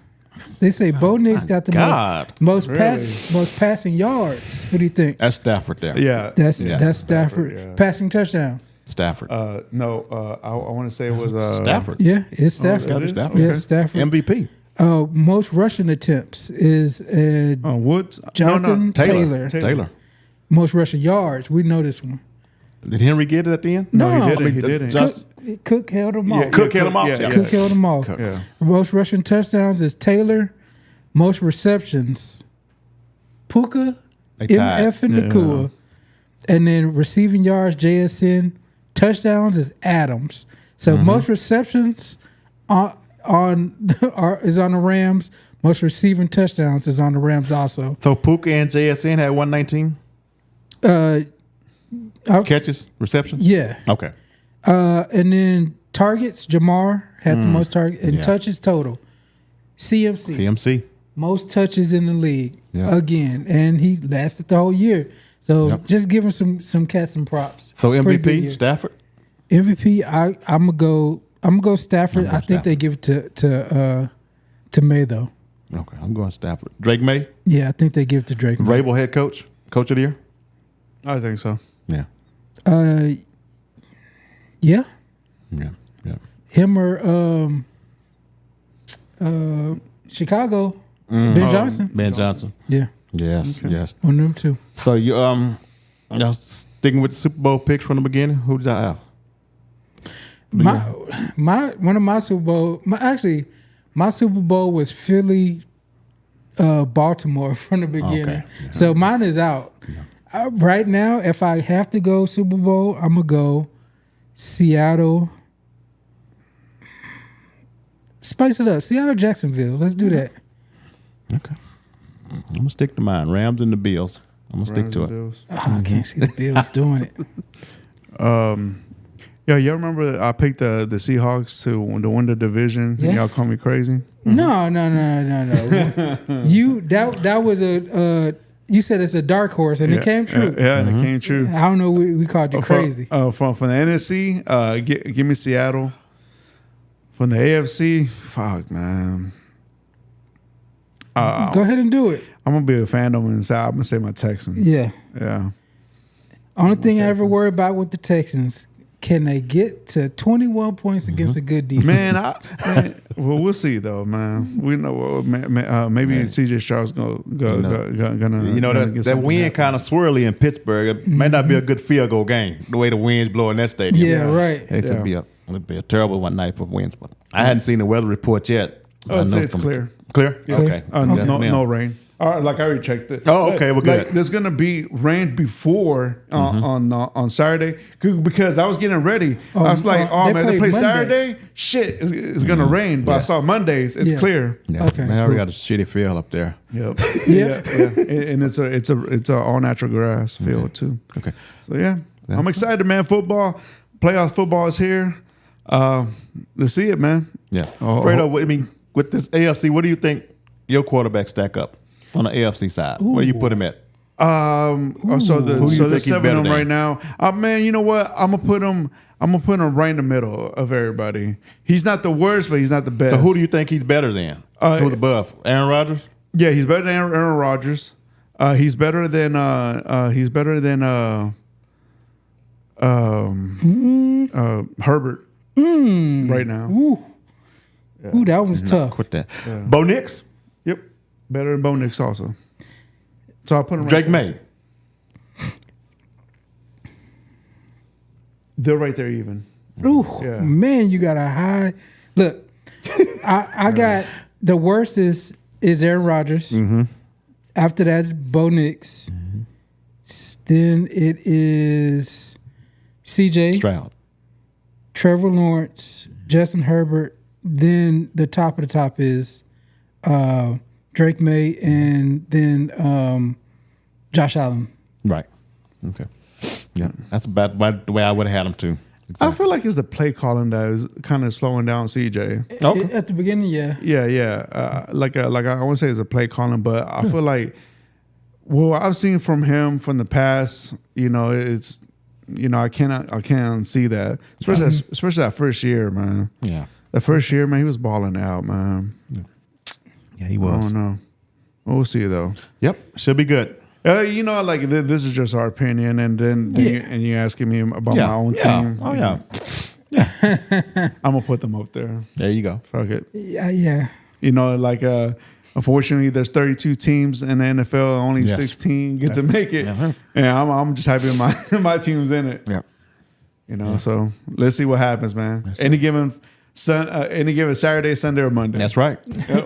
Speaker 2: They say Bo Nix got the
Speaker 3: God.
Speaker 2: most
Speaker 1: Really?
Speaker 2: most passing yards. What do you think?
Speaker 3: That's Stafford there.
Speaker 1: Yeah.
Speaker 2: That's Stafford.
Speaker 1: Stafford, yeah.
Speaker 2: Passing touchdowns.
Speaker 3: Stafford.
Speaker 1: No, I want to say it was
Speaker 3: Stafford.
Speaker 2: Yeah, it's Stafford.
Speaker 3: Gotta be Stafford.
Speaker 2: Yeah,
Speaker 3: Okay.
Speaker 2: Stafford.
Speaker 3: MVP.
Speaker 2: Most rushing attempts is
Speaker 1: Woods.
Speaker 2: Jonathan
Speaker 3: Taylor.
Speaker 2: Taylor.
Speaker 3: Taylor.
Speaker 2: Most rushing yards. We know this one.
Speaker 3: Did Henry get it at the end?
Speaker 1: No, he
Speaker 2: No.
Speaker 1: didn't.
Speaker 3: I mean,
Speaker 1: He didn't.
Speaker 3: just-
Speaker 2: Cook held them off.
Speaker 1: Yeah,
Speaker 3: Cook held him off.
Speaker 1: yeah,
Speaker 2: Cook held them off.
Speaker 1: Yeah.
Speaker 2: Most rushing touchdowns is Taylor. Most receptions, Puka,
Speaker 3: They tied.
Speaker 2: MF, and Nakua. And then receiving yards, JSN. Touchdowns is Adams. So most receptions is on the Rams. Most receiving touchdowns is on the Rams also.
Speaker 3: So Puka and JSN had 119 catches, receptions?
Speaker 2: Yeah.
Speaker 3: Okay.
Speaker 2: And then targets, Jamar had the most targets. And
Speaker 3: Yeah.
Speaker 2: touches total. CMC.
Speaker 3: CMC.
Speaker 2: Most touches in the league
Speaker 3: Yeah.
Speaker 2: again, and he lasted the whole year. So
Speaker 3: Yep.
Speaker 2: just give him some cats and props.
Speaker 3: So
Speaker 2: Pretty good
Speaker 3: MVP,
Speaker 2: year.
Speaker 3: Stafford?
Speaker 2: MVP, I'm gonna go Stafford.
Speaker 3: I'm going
Speaker 2: I think they give it to May though.
Speaker 3: Okay, I'm going Stafford. Drake May,
Speaker 2: Yeah, I think they give it to Drake. May.
Speaker 3: Vrabel head coach of the year?
Speaker 1: I think so.
Speaker 3: Yeah.
Speaker 2: Yeah,
Speaker 3: Yeah. Yeah.
Speaker 2: him or Chicago, Ben Johnson.
Speaker 3: Ben Johnson.
Speaker 2: Yeah,
Speaker 3: Yes, yes.
Speaker 2: one of them too.
Speaker 3: So y'all sticking with the Super Bowl picks from the beginning? Who did y'all have?
Speaker 2: One of my Super Bowl. My Super Bowl was Philly, Baltimore from the beginning.
Speaker 3: Okay.
Speaker 2: So mine is out. Right now, if I have to go Super Bowl, I'm gonna go Seattle. Spice it up, Seattle, Jacksonville. Let's do that.
Speaker 3: Okay. I'm gonna stick to mine. Rams and the Bills. I'm gonna stick to it.
Speaker 1: Bills.
Speaker 2: Oh, I can't see the Bills doing it.
Speaker 1: Yeah, y'all remember I picked the Seahawks to win the division?
Speaker 2: Yeah.
Speaker 1: Y'all call me crazy.
Speaker 2: No. You that was a you said it's a dark horse and it came true.
Speaker 1: Yeah, and it came true.
Speaker 2: I don't know. We called you crazy.
Speaker 1: From the NFC, give me Seattle. From the AFC, fuck man.
Speaker 2: Go ahead and do it.
Speaker 1: I'm gonna be a fandom inside. I'm gonna say my Texans.
Speaker 2: Yeah.
Speaker 1: Yeah.
Speaker 2: Only thing I ever worry about with the Texans, can they get to 21 points against a good defense?
Speaker 1: Man, well, we'll see though, man. We know maybe CJ Stroud's gonna
Speaker 3: that wind kind of swirly in Pittsburgh. It may not be a good field goal game. The way the wind's blowing that stadium.
Speaker 2: Yeah, right.
Speaker 3: It could be a terrible one night for winds. But I hadn't seen the weather report yet.
Speaker 1: Oh, it's clear.
Speaker 3: Clear?
Speaker 1: Yeah.
Speaker 3: Okay.
Speaker 1: No rain. Like I already checked it.
Speaker 3: Oh, okay, we're good.
Speaker 1: Like, there's gonna be rain before on Saturday because I was getting ready. I was like, oh man, they play Saturday. Shit, it's gonna rain. But I saw Mondays. It's clear.
Speaker 3: Yeah.
Speaker 2: Okay,
Speaker 3: Now we got a shitty field up there.
Speaker 1: Yep.
Speaker 2: Yeah.
Speaker 1: And it's a all natural grass field too.
Speaker 3: Okay.
Speaker 1: So yeah, I'm excited, man. Playoff football is here. Let's see it, man.
Speaker 3: Yeah. Fredo, I mean, with this AFC, what do you think your quarterbacks stack up on the AFC side? Where do you put him at?
Speaker 1: So there's 7 of them right now. Man, you know what? I'm gonna put him right in the middle of everybody. He's not the worst, but he's not the best.
Speaker 3: So who do you think he's better than? Who's above? Aaron Rodgers?
Speaker 1: Yeah, he's better than Aaron Rodgers. He's better than Herbert right now.
Speaker 2: Ooh, that was tough.
Speaker 3: Quit that. Bo Nix?
Speaker 1: Yep, better than Bo Nix also. So I'll put him
Speaker 3: Drake
Speaker 1: right
Speaker 3: May?
Speaker 1: They're right there even.
Speaker 2: Ooh,
Speaker 1: Yeah.
Speaker 2: man, you got a high. Look, I got the worst is Aaron Rodgers.
Speaker 3: Mm-hmm.
Speaker 2: After that's Bo Nix.
Speaker 3: Mm-hmm.
Speaker 2: Then it is CJ
Speaker 3: Stroud.
Speaker 2: Trevor Lawrence, Justin Herbert. Then the top of the top is Drake May, and then Josh Allen.
Speaker 3: Right. Okay. Yeah, that's about the way I would have had him too.
Speaker 1: I feel like it's the play calling that is kind of slowing down CJ.
Speaker 3: Okay.
Speaker 2: At the beginning, yeah.
Speaker 1: Yeah. Like I won't say it's a play calling, but I feel like what I've seen from him from the past, it's I can't see that, especially that first year, man.
Speaker 3: Yeah.
Speaker 1: That first year, man, he was balling out, man.
Speaker 3: Yeah, he was.
Speaker 1: I don't know. We'll see though.
Speaker 3: Yep, should be good.
Speaker 1: Like this is just our opinion, and then you asking me about my own team.
Speaker 3: Oh yeah.
Speaker 1: I'm gonna put them up there.
Speaker 3: There you go.
Speaker 1: Fuck it.
Speaker 2: Yeah.
Speaker 1: Unfortunately, there's 32 teams in the NFL. Only 16 get to make it.
Speaker 3: Uh-huh.
Speaker 1: And I'm just happy my team's in it.
Speaker 3: Yeah.
Speaker 1: So let's see what happens, man. Any given Saturday, Sunday, or Monday.
Speaker 3: That's right.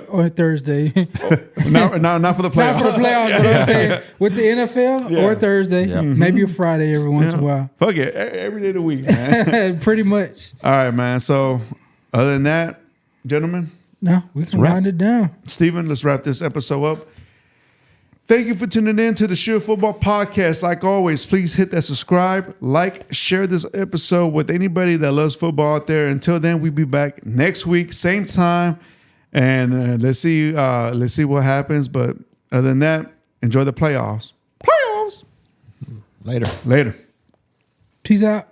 Speaker 2: Or Thursday.
Speaker 1: Not for the playoffs.
Speaker 2: Not for the playoffs, but I'm saying with the NFL or Thursday, maybe a Friday every once in a while.
Speaker 1: Fuck it, every day of the week, man.
Speaker 2: Pretty much.
Speaker 1: All right, man. So other than that, gentlemen,
Speaker 2: no, we can wind it down.
Speaker 1: Steven, let's wrap this episode up. Thank you for tuning in to the Sure Football Podcast. Like always, please hit that subscribe, share this episode with anybody that loves football out there. Until then, we'll be back next week, same time, and let's see what happens. But other than that, enjoy the playoffs.
Speaker 3: Later.
Speaker 1: Later.
Speaker 2: Peace out.